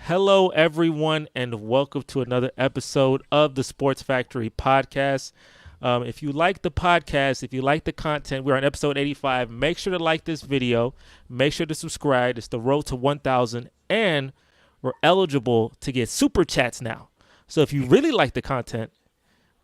Hello, everyone, and welcome to another episode of the Sports Factory podcast. If you like the podcast, if you like the content, we're on episode 85. Make sure to like this video. Make sure to subscribe. It's the road to 1,000, and we're eligible to get super chats now. So if you really like the content,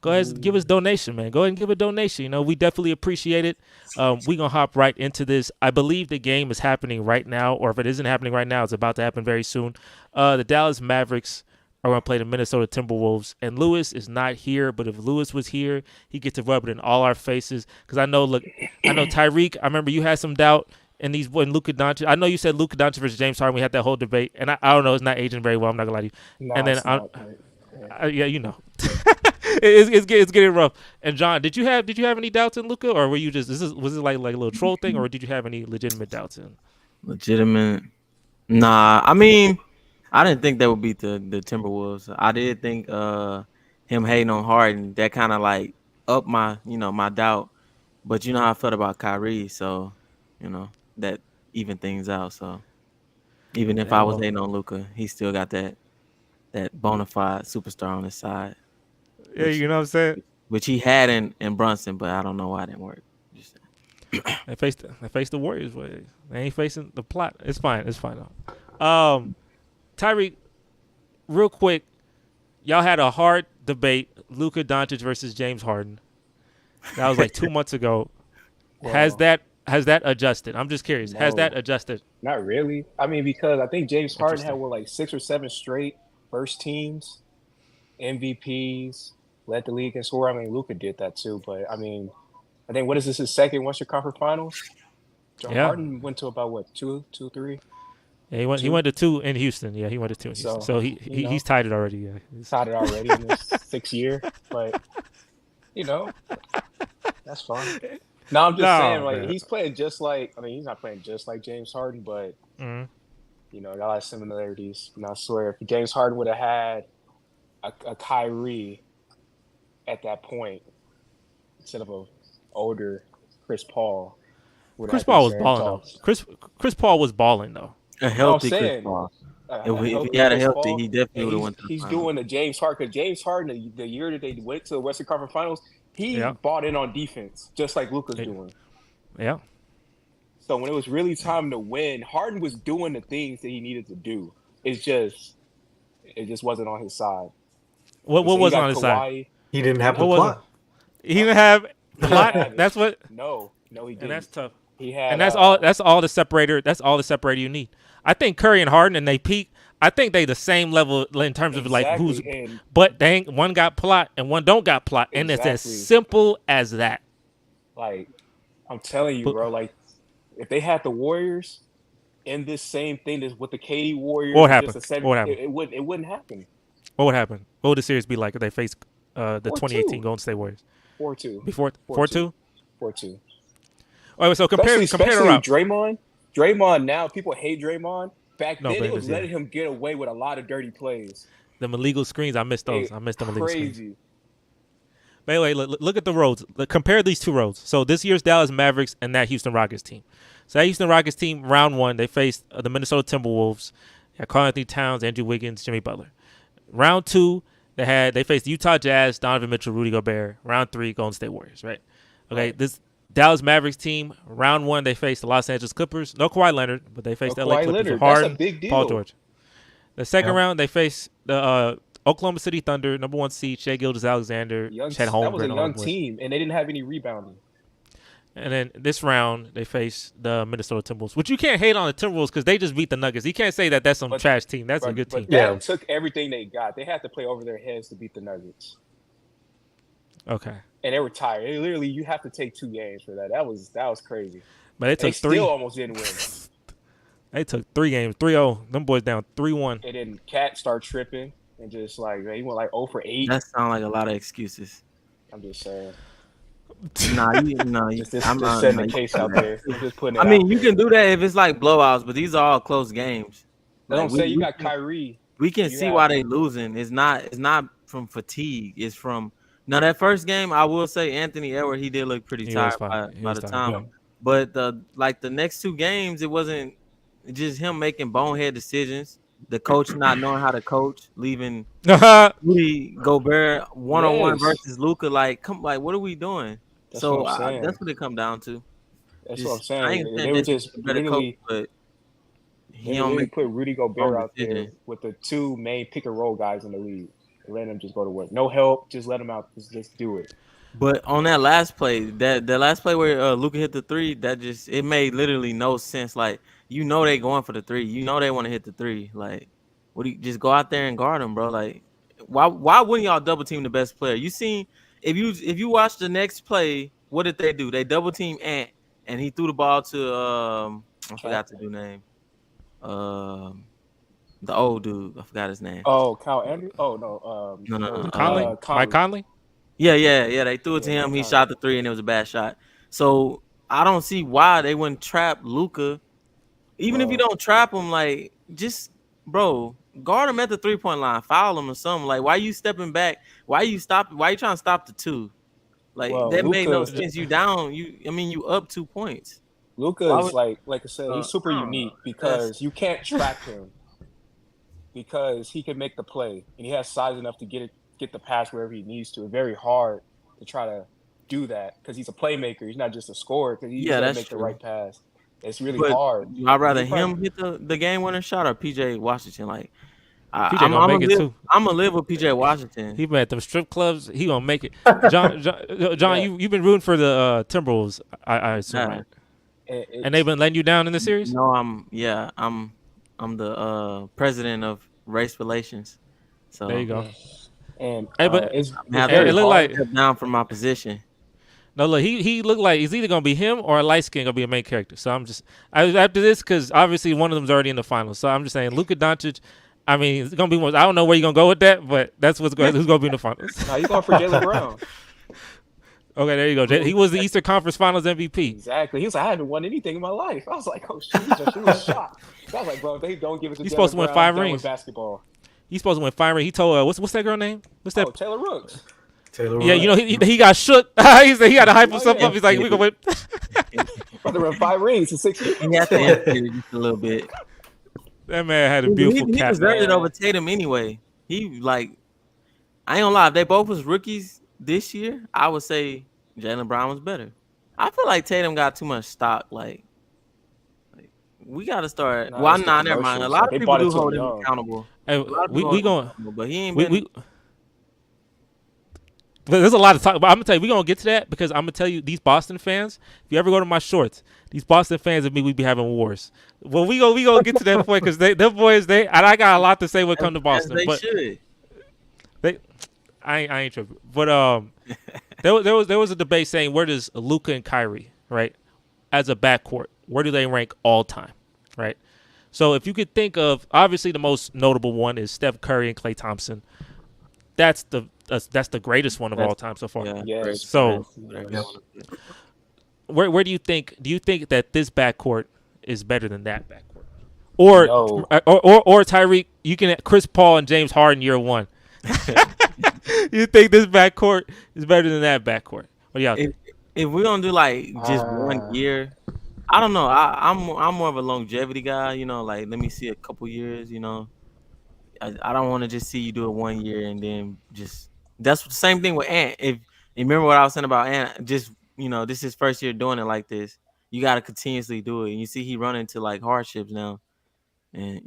go ahead and give us donation, man. Go ahead and give a donation. We definitely appreciate it. We're going to hop right into this. I believe the game is happening right now, or if it isn't happening right now, it's about to happen very soon. The Dallas Mavericks are going to play the Minnesota Timberwolves, and Lewis is not here, but if Lewis was here, he gets to rub it in all our faces. Because I know Tyreek, I remember you had some doubt in these when Luka Doncic. I know you said Luka Doncic versus James Harden. We had that whole debate, and I don't know, it's not aging very well. I'm not going to lie to you. No, And then, it's not. yeah, you know. it's getting rough. And John, did you have any doubts in Luka, or were you just was it like a little troll thing, or did you have any legitimate doubts in? Legitimate? Nah, I mean, I didn't think that would beat the Timberwolves. I did think him hating on Harden, that kind of like up my doubt. But you know how I felt about Kyrie, so that even things out. So even if I was hating on Luka, he still got that bona fide superstar on his side. Yeah, you know what I'm saying? Which he had in Brunson, but I don't know why it didn't work. Just They faced the Warriors, but they ain't facing the plot. It's fine. Though. Tyreek, real quick, y'all had a hard debate: Luka Doncic versus James Harden. That was like 2 months ago. Well, Has that adjusted? I'm just curious. Has no. that adjusted? Not really. I mean, because I think James Harden had like 6 or 7 straight first teams, MVPs, led the league in score. I mean, Luka did that too, but I mean, I think what is this, his second Western Conference Finals? Harden went to about what, 2, 3? Yeah, he went to 2 in Houston. Yeah, he went to 2 in Houston. So he's tied it already. Yeah, he's tied it already in his 6th year. But that's fine. No, I'm just saying, like, man. He's playing just like. I mean, he's not playing just like James Harden, but got a lot of similarities. And I swear, if James Harden would have had a Kyrie at that point instead of a older Chris Paul. Chris Paul was balling though. Chris Paul was balling though. A healthy Chris Paul. If he had a healthy, he definitely would have went to the He's finals. doing the James Harden. Because James Harden, the year that they went to the Western Conference Finals, he bought in on defense, just like Luka's doing. Yeah. So when it was really time to win, Harden was doing the things that he needed to do. It just wasn't on his side. What wasn't on his side? He didn't have the plot. He didn't have plot. That's what. No, he didn't. And that's tough. He had, and that's all. That's all the separator. That's all the separator you need. I think Curry and Harden, and they peak. I think they the same level in terms of like who's. But they ain't, one got plot and one don't got plot, and it's as simple as that. Like, I'm telling you, bro. Like, if they had the Warriors in this same thing as with the KD Warriors, what would happen? It wouldn't happen. What would happen? What would the series be like if they faced the 2018 Golden State Warriors? 4-2. Before 4-2? 4-2. All right, so compare Draymond now, people hate Draymond. Back then, it was letting him get away with a lot of dirty plays. Them illegal screens, I missed those. I missed them illegal screens. But anyway, look at the roads. Compare these two roads. So this year's Dallas Mavericks and that Houston Rockets team. So that Houston Rockets team, round 1, they faced the Minnesota Timberwolves. Karl Anthony Towns, Andrew Wiggins, Jimmy Butler. Round 2, they faced Utah Jazz, Donovan Mitchell, Rudy Gobert. Round 3, Golden State Warriors, right? Okay, this Dallas Mavericks team, round 1, they faced the Los Angeles Clippers. No Kawhi Leonard, but they faced the LA Clippers with Harden, that's a big deal. Paul George. The second round, they faced the Oklahoma City Thunder, number 1 seed, Shai Gilgeous-Alexander, Chet Holmgren. That was a young team, and they didn't have any rebounding. And then this round, they faced the Minnesota Timberwolves, which you can't hate on the Timberwolves because they just beat the Nuggets. You can't say that that's some trash team. That's a good team. But that took everything they got. They had to play over their heads to beat the Nuggets. Okay. And they were tired. Literally, you have to take 2 games for that. That was crazy. But they took 3. Still almost didn't win. They took 3 games, 3-0. Them boys down 3-1. And then Cat start tripping and just like, man, he went like 0 for 8. That sounds like a lot of excuses. I'm just saying. Just I'm just setting the case out there. Just putting it I mean, you can do that if it's like blowouts, but these are all close games. Don't say you got Kyrie. We can see why they losing. It's not from fatigue. It's from that first game. I will say Anthony Edwards, he did look pretty tired by the time. Yeah. But the next 2 games, it wasn't just him making bonehead decisions. the coach not knowing how to coach, leaving Rudy Gobert 1-on-1 Yes, versus Luka. Like, what are we doing? that's what So I'm saying. that's what it come down to. That's what I'm Just I saying. ain't saying They were Jason just a better coach, literally but they he were don't literally make put Rudy Gobert wrong out there decisions. with the two main pick and roll guys in the league. And let him just go to work. No help, just let him out. Just do it. But on that last play, that last play where Luka hit the three, that just it made literally no sense. Like they going for the three, they want to hit the three. Like, what do you just go out there and guard them, bro? Like, why wouldn't y'all double team the best player? You seen if you watch the next play, what did they do? They double team Ant, and he threw the ball to I forgot the dude name, um the old dude, I forgot his name. Oh, Kyle Andrew. Oh no, No, no, what was no. it? Conley, Mike Conley. Conley. Yeah. They threw it to Yeah, him. Mike He Conley. shot the three, and it was a bad shot. So I don't see why they wouldn't trap Luka. Even if you Well, don't trap him, like just bro, guard him at the 3-point line, foul him or something. Like, why you stepping back? Why you stop? Why you trying to stop the two? Like well, that made no Luca. sense. You down. You up 2 points. Luca Why is would like I said, he's super I don't know. unique That's because you can't trap him because he can make the play and he has size enough to get the pass wherever he needs to. It's very hard to try to do that because he's a playmaker. He's not just a scorer because he's yeah, got to that's make the right true. pass. It's really But hard. I'd And rather he probably him hit the game winner shot or PJ Washington. Like PJ gonna I'm make gonna it live. too. I'm gonna live with PJ Washington. He been at them strip clubs. He gonna make it. John, yeah. you've been rooting for the Timberwolves, I assume, Yeah. right? And they've It's been letting you down in the series. No, I'm the president of race relations. There you So go. yeah. And Hey, but I'm it's have it very to looked hard. like step down from my position. no look. He looked like he's either gonna be him or a light skin gonna be a main character. So after this because obviously one of them's already in the finals. So I'm just saying Luka Doncic. I mean, it's gonna be more. I don't know where you're gonna go with that, but that's who's gonna be in the finals. Now you're going for Jalen Brown. Okay, there you go. He was the Eastern Conference Finals MVP. Exactly. He was like, I haven't won anything in my life. I was like, oh shit, he was shocked. I was like, bro, if they don't give it to He's supposed Jalen to win Brown, I'm 5 done with rings. basketball. He's supposed to win 5 rings. He told what's that girl name? What's that? Oh, Taylor Rooks. Taylor Yeah, you know Rooks. he got shook. He said he had to hype Oh, himself yeah. up. He's like, we gonna win. Brother won 5 rings in 6 years. He had to empty it just a little bit. That man had a He beautiful he cap. deserved it man. over Tatum anyway. He like I ain't gonna lie. If they both was rookies this year, I would say Jalen Brown was better. I feel like Tatum got too much stock. Like we got to start. Nah, Well, it's the nah, never mind. A commercials. lot Like of they people bought do it to him hold him young. accountable. Hey, A lot of we people we hold him going accountable, but he ain't we been. we. But there's a lot of talk, but I'm gonna tell you we gonna get to that because I'm gonna tell you these Boston fans. If you ever go to my shorts, these Boston fans and me, we be having wars. Well, we gonna get to that point because them boys and I got a lot to say when it comes to As Boston, they but should. they I ain't tripping. But there was a debate saying where does Luka and Kyrie right as a backcourt where do they rank all time, right? So if you could think of obviously the most notable one is Steph Curry and Klay Thompson. That's the greatest one of all time so far. Yeah. Yes. So Yes. where do you think that this backcourt is better than that backcourt? Or No. or Tyreek, you can Chris Paul and James Harden year one. You think this backcourt is better than that backcourt? What do y'all think? If we're gonna do like just 1 year, I don't know. I'm more of a longevity guy. Like let me see a couple years. I don't want to just see you do it 1 year and then just. That's the same thing with Ant. If you remember what I was saying about Ant, just this is his first year doing it like this. You got to continuously do it, and you see he run into like hardships now. And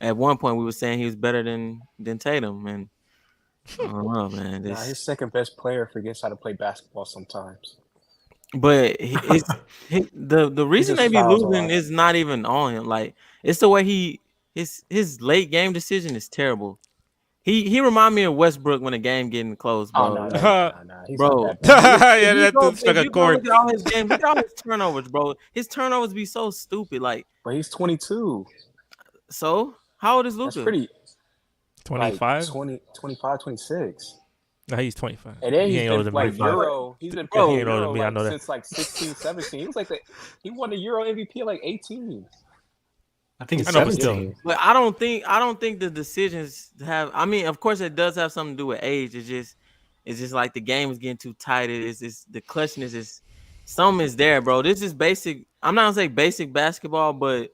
at one point we were saying he was better than Tatum, and I don't know, man. Nah, his second best player forgets how to play basketball sometimes. But the reason just they be fouls a losing lot. is not even on him. Like it's the way his late game decision is terrible. He remind me of Westbrook when the game getting close, bro. Oh no, Like, no. He's bro. not that bad. Yeah, that dude struck If a you go chord. look at all his games, look at all his turnovers, bro. His turnovers be so stupid. Like, But he's 22. so how old is That's Luka? pretty. 25? 20, 25, 26. No, he's 25. And then He he's ain't older been than me. like Euro. He's been He playing ain't older Euro than me, I like know that. since like 16, 17. He was like he won the Euro MVP at like 18. I think it's I know, but still. 17. But I don't think the decisions have. I mean, of course, it does have something to do with age. It's just like the game is getting too tight. It's the clutchness is something is there, bro. This is basic. I'm not gonna say basic basketball, but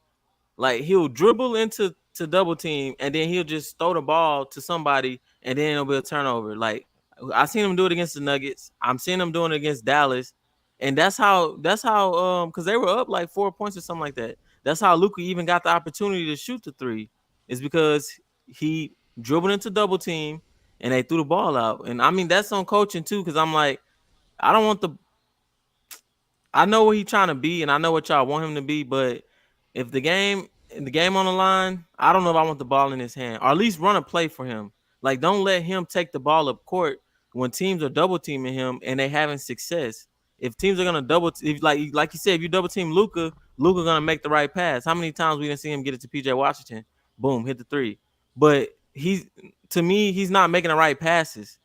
like he'll dribble into to double team, and then he'll just throw the ball to somebody, and then it'll be a turnover. Like I seen him do it against the Nuggets. I'm seeing him doing it against Dallas, and that's how because they were up like 4 points or something like that. That's how Luka even got the opportunity to shoot the three, is because he dribbled into double team and they threw the ball out. And I mean that's on coaching too, because I'm like, I don't want I know what he's trying to be, and I know what y'all want him to be, but if the game on the line, I don't know if I want the ball in his hand, or at least run a play for him. Like, don't let him take the ball up court when teams are double teaming him and they having success. If teams are gonna like you said, if you double team Luka gonna make the right pass. How many times we didn't see him get it to PJ Washington? Boom, hit the three. But to me, he's not making the right passes,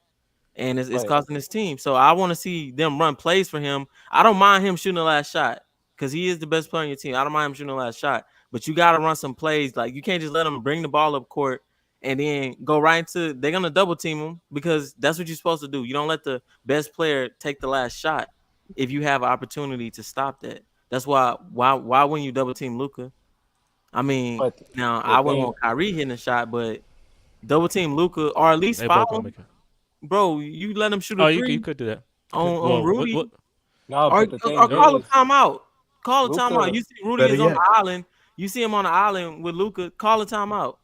and it's costing his team. So I want to see them run plays for him. I don't mind him shooting the last shot because he is the best player on your team. I don't mind him shooting the last shot, but you got to run some plays. Like, you can't just let him bring the ball up court and then go right into. They're gonna double team him because that's what you're supposed to do. You don't let the best player take the last shot if you have an opportunity to stop that. That's why wouldn't you double team Luka? I mean, now I wouldn't want Kyrie hitting a shot, but double team Luka or at least foul him. Bro, you let him shoot a three. You could do that on Rudy. No, or call a timeout. Call a timeout. You see Rudy is on the island. You see him on the island with Luka. Call a timeout.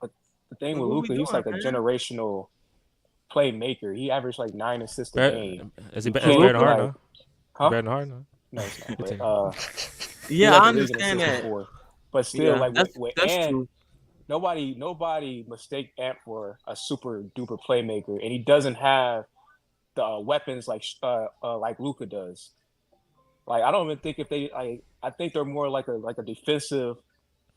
But the thing with Luka, he's like a generational playmaker. He averaged like 9 assists a game. Is he better than Harden? Huh? Better than Harden? No, it's not. But, yeah, I understand that. But still, like that's Ant, true. Nobody mistake Ant for a super duper playmaker, and he doesn't have the weapons like Luka does. Like, I don't even think if they I think they're more like a defensive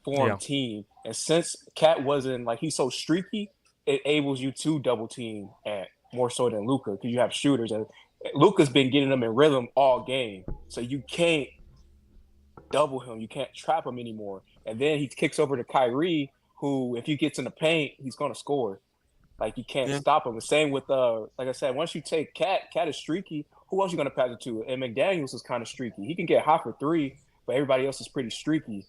form team. And since Cat wasn't he's so streaky, it enables you to double team Ant more so than Luka because you have shooters, and Luka's been getting them in rhythm all game, so you can't double him, you can't trap him anymore. And then he kicks over to Kyrie, who, if he gets in the paint, he's gonna score. Like, you can't stop him. The same with like I said, once you take Cat is streaky. Who else you gonna pass it to? And McDaniels is kind of streaky. He can get hot for three, but everybody else is pretty streaky.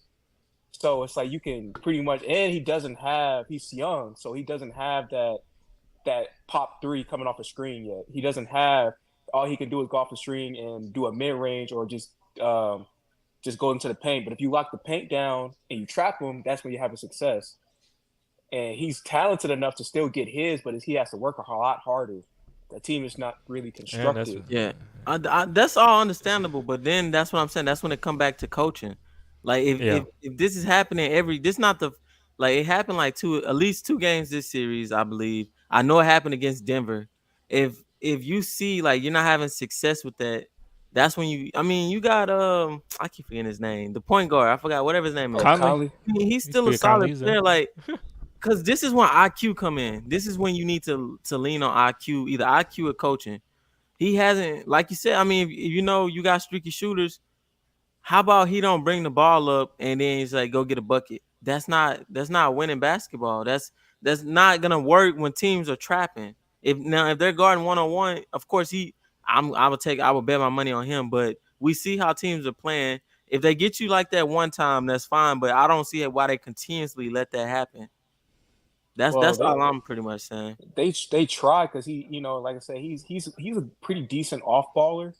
So it's like you can pretty much, and he's young, so he doesn't have that pop three coming off the screen yet. He doesn't have, all he can do is go off the screen and do a mid range or just go into the paint. But if you lock the paint down and you trap him, that's when you have a success. And he's talented enough to still get his, but he has to work a lot harder. The team is not really constructed. That's all understandable. But then that's what I'm saying. That's when it come back to coaching. Like, if this is happening it happened at least two games this series, I believe. I know it happened against Denver. If you see you're not having success with that, that's when you got I keep forgetting his name, the point guard. I forgot whatever his name is. Conley. He's still a solid player. Because this is when IQ come in. This is when you need to lean on IQ, either IQ or coaching. He hasn't, like you said. I mean, if you got streaky shooters, how about he don't bring the ball up and then he's like, go get a bucket? That's not winning basketball. That's not gonna work when teams are trapping. If they're guarding 1-on-1, of course I would bet my money on him. But we see how teams are playing. If they get you like that one time, that's fine. But I don't see why they continuously let that happen. That's all I'm pretty much saying. They try because he, like I said, he's a pretty decent off baller.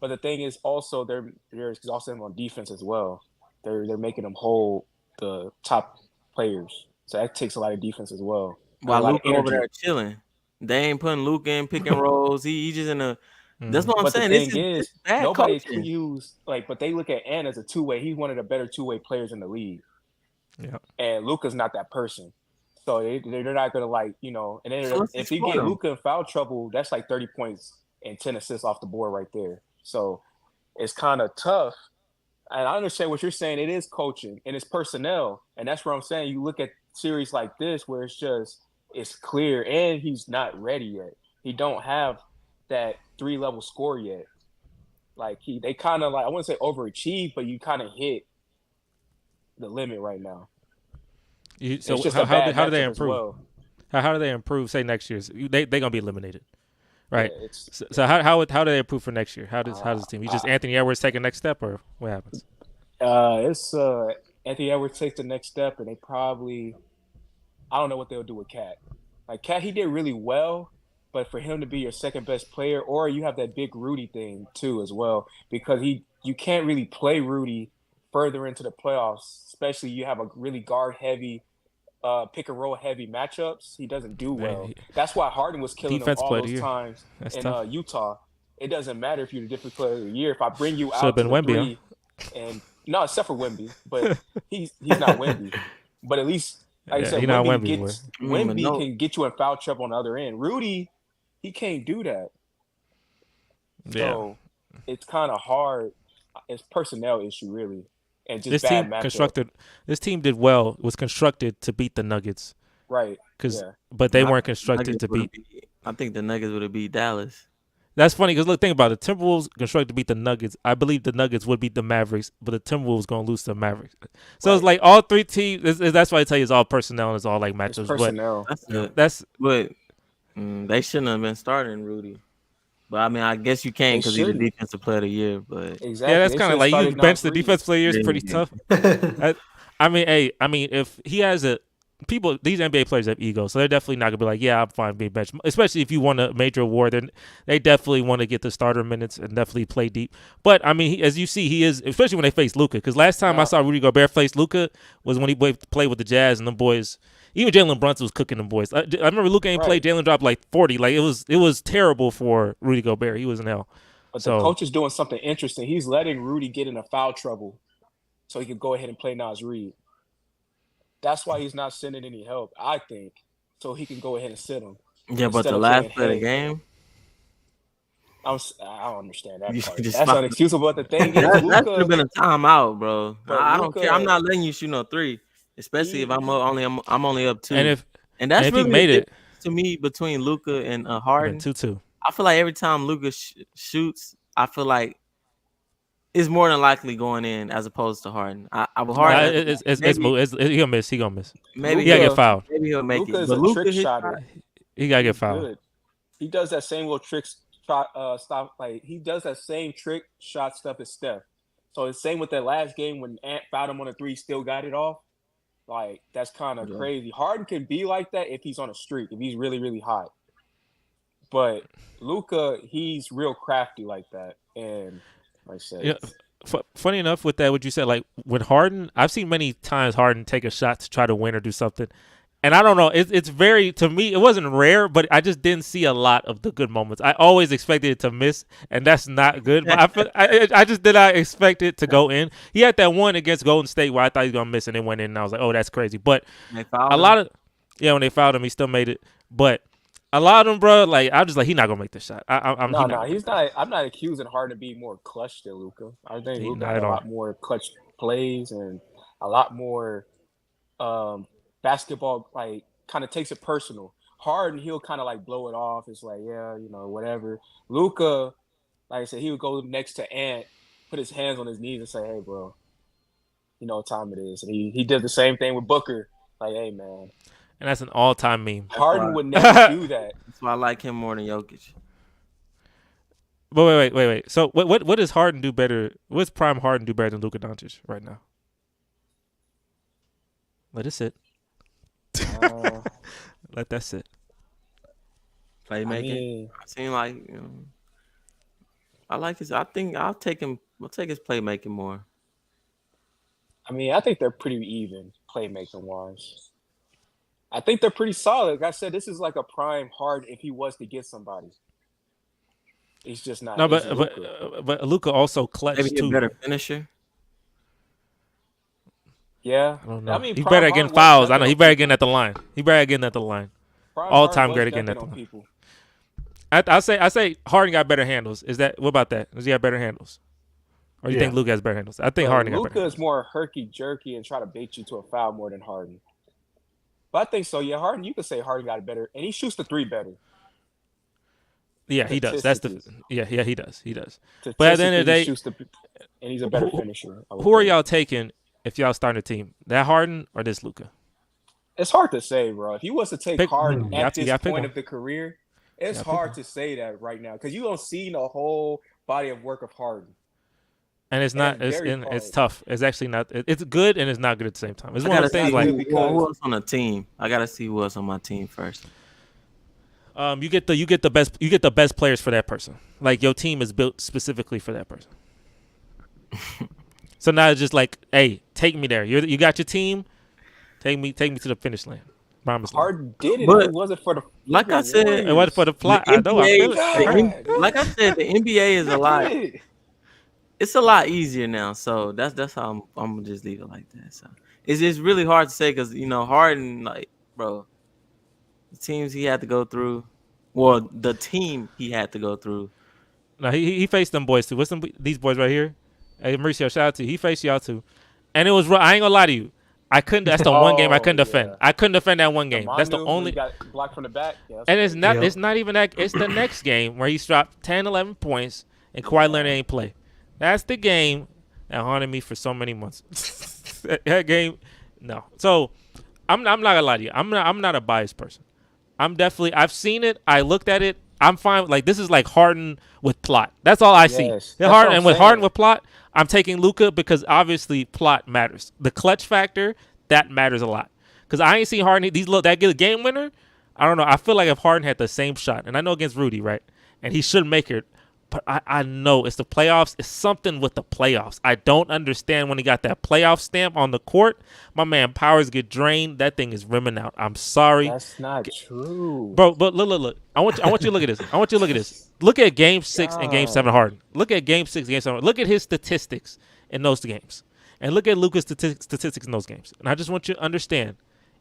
But the thing is also there's also him on defense as well. They're making him hold the top players, so that takes a lot of defense as well. While Luka over there chilling, they ain't putting Luka in pick and rolls. He just in a. That's what I'm saying. The thing is nobody can use but they look at Ant as a two-way. He's one of the better two-way players in the league. Yeah, and Luka's not that person. So they're not gonna and then if you get Luka in foul trouble, that's like 30 points and 10 assists off the board right there. So it's kind of tough. And I understand what you're saying. It is coaching and it's personnel, and that's where I'm saying you look at series like this where it's clear, and he's not ready yet. He don't have that 3-level score yet. Like they kind of I wouldn't say overachieve, but you kind of hit the limit right now. So how do they improve? Well. How do they improve? Say next year, they're gonna be eliminated, right? Yeah, so how do they improve for next year? How does the team? You just Anthony Edwards take a next step, or what happens? Anthony Edwards takes the next step, and they probably I don't know what they'll do with Cat. Like Cat, he did really well, but for him to be your second best player, or you have that big Rudy thing too as well, because you can't really play Rudy further into the playoffs, especially you have a really guard heavy, pick and roll heavy matchups. He doesn't do well. That's why Harden was killing him all those times in Utah. It doesn't matter if you're the different player of the year. If I bring you out to the three, and no, except for Wemby, but he's not Wemby. But at least, like I said, Wemby can get you in foul trouble on the other end. Rudy, he can't do that. Yeah. So it's kind of hard. It's personnel issue, really. And just this bad team constructed. This team did well. Was constructed to beat the Nuggets, right? But they weren't constructed to beat. I think the Nuggets would have beat Dallas. That's funny because look, think about it. Timberwolves constructed to beat the Nuggets. I believe the Nuggets would beat the Mavericks, but the Timberwolves going to lose to the Mavericks. So It's like all three teams. That's why I tell you it's all personnel and it's all like matchups. It's personnel. But they shouldn't have been starting Rudy. But I mean, I guess you can't because he's the defensive player of the year. But exactly, yeah, that's kind of like you bench the defensive player of the year is pretty tough. I mean, if he has these NBA players have egos, so they're definitely not gonna be like, yeah, I'm fine being benched. Especially if you won a major award, then they definitely want to get the starter minutes and definitely play deep. But I mean, as you see, he is, especially when they face Luka. Because last time I saw Rudy Gobert face Luka was when he played with the Jazz, and them boys. Even Jalen Brunson was cooking them boys. I remember Luka ain't played. Jalen dropped like 40. Like it was terrible for Rudy Gobert. He was in hell. But the coach is doing something interesting. He's letting Rudy get into foul trouble, so he can go ahead and play Naz Reid. That's why he's not sending any help, I think, so he can go ahead and sit him. Yeah, but the last play of the game. I don't understand that part. That's unexcusable. But the thing is, that should have been a timeout, bro. I don't care. I'm not letting you shoot no three. Especially if I'm only up 2, and that's really he made it to me between Luka and Harden. 2-2. I feel like every time Luka shoots, I feel like it's more than likely going in as opposed to Harden. Harden. He gonna miss. He gonna miss. Maybe he gotta get fouled. Maybe he'll make Luka it. Is a trick shotter. He gotta get fouled. Good. He does that same little trick stop. Like he does that same trick shot stuff as Steph. So it's same with that last game when Ant fouled him on a 3, still got it off. Like, that's kind of crazy. Harden can be like that if he's on a streak, if he's really, really hot. But Luka, he's real crafty like that. And like I said, funny enough with that, what you said, like with Harden, I've seen many times Harden take a shot to try to win or do something. And I don't know, it's very, to me, it wasn't rare, but I just didn't see a lot of the good moments. I always expected it to miss, and that's not good. But I just did not expect it to go in. He had that one against Golden State where I thought he was going to miss, and it went in, and I was like, oh, that's crazy. But when they fouled him, he still made it. But a lot of them, bro, like, I'm just like, he's not going to make this shot. He's not. I'm not accusing Harden of being more clutch than Luka. I think Luka had a lot more clutch plays and a lot more basketball, like, kind of takes it personal. Harden, he'll kind of like blow it off. It's like, yeah, whatever. Luka, like I said, he would go next to Ant, put his hands on his knees and say, hey, bro, you know what time it is. And he did the same thing with Booker. Like, hey, man. And that's an all-time meme. Harden would never do that. That's why I like him more than Jokic. But wait. So what does Harden do better? What's Prime Harden do better than Luka Doncic right now? Let it sit. Let that sit. Playmaking. I seem like I like his. I think I'll take his playmaking more. I mean, I think they're pretty even playmaking wise. I think they're pretty solid. Like I said, this is like a prime Harden if he was to get somebody. He's just not. No, but Luka also clutch maybe too. A better finisher. Yeah, I don't know. I mean, he's better at getting fouls. I know he's better getting at the line. All time great at getting at the line. I say Harden got better handles. What about that? Does he have better handles? Or do you think Luka has better handles? I think Harden got better handles. Luka is more herky jerky and try to bait you to a foul more than Harden. But I think so. Yeah, Harden. You could say Harden got it better, and he shoots the 3 better. Yeah, he does. He does. But at the end of the day, and he's a better finisher. Who are y'all taking if y'all starting a team? That Harden or this Luka? It's hard to say, bro. If he was to take Harden at this point of the career, it's hard to say that right now because you don't see the whole body of work of Harden. And it's not. It's tough. It's actually not. It's good and it's not good at the same time. It's one of those things like who else on the team. I gotta see who else on my team first. You get the best players for that person. Like your team is built specifically for that person. So now it's just like, hey, take me there. You got your team. Take me to the finish line. Promise. Harden did it. But it wasn't for the. Like I said, it wasn't for the plot. I know. I feel it. Like I said, the NBA is a lot. It's a lot easier now, so that's how I'm gonna just leave it like that. So it's just really hard to say because Harden, like, bro, the teams he had to go through, well, the team he had to go through. No, he faced them boys too. What's these boys right here? Hey, Mauricio, shout out to you. He faced y'all too, and it was. I ain't gonna lie to you. I couldn't. That's the one game I couldn't defend. I couldn't defend that one game. That's the only. Got blocked from the back. Yeah, and it's not. It's not even that. It's the next game where he's dropped 10, 11 points, and Kawhi Leonard ain't play. That's the game that haunted me for so many months. That game, no. So I'm not gonna lie to you. I'm not a biased person. I've seen it. I looked at it. I'm fine. Like, this is like Harden with plot. That's all I see. Harden with plot, I'm taking Luka because obviously plot matters. The clutch factor, that matters a lot. Because I ain't seen Harden that get a game winner. I don't know. I feel like if Harden had the same shot, and I know against Rudy, right, and he should make it. But I know it's the playoffs. It's something with the playoffs. I don't understand when he got that playoff stamp on the court. My man, powers get drained. That thing is rimming out. I'm sorry. That's not true. Bro, but look. I want you to look at this. Look at Game 6 and Game 7 Harden. Look at Game 6 and Game 7. Look at his statistics in those games. And look at Luka's statistics in those games. And I just want you to understand,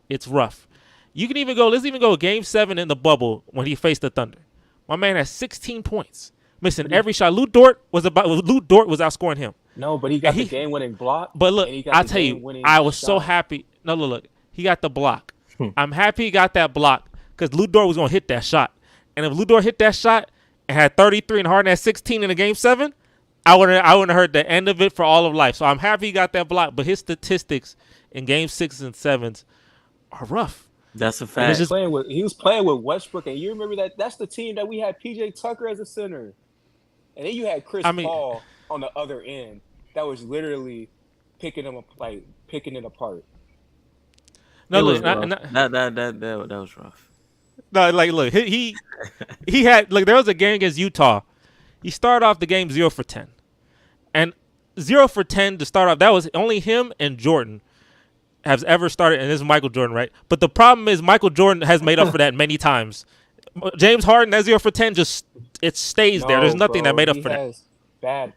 it's rough. Let's even go Game 7 in the bubble when he faced the Thunder. My man has 16 points. Missing every shot. Lou Dort was outscoring him. No, but he got the game-winning block. But look, I'll tell you, I was so happy. No, look, he got the block. I'm happy he got that block because Lou Dort was gonna hit that shot. And if Lou Dort hit that shot and had 33 and Harden had 16 in the Game 7, I wouldn't have heard the end of it for all of life. So I'm happy he got that block. But his statistics in Game 6 and 7s are rough. That's a fact. He was playing with Westbrook, and you remember that? That's the team that we had PJ Tucker as a center. And then you had Chris Paul on the other end that was literally picking it apart. No, look, that was rough. No, like, look, he had, like, there was a game against Utah. He started off the game 0 for 10. And 0 for 10 to start off, that was only him and Jordan has ever started, and this is Michael Jordan, right? But the problem is Michael Jordan has made up for that many times. James Harden, that 0 for 10, it stays there. There's nothing that made up for that. Bad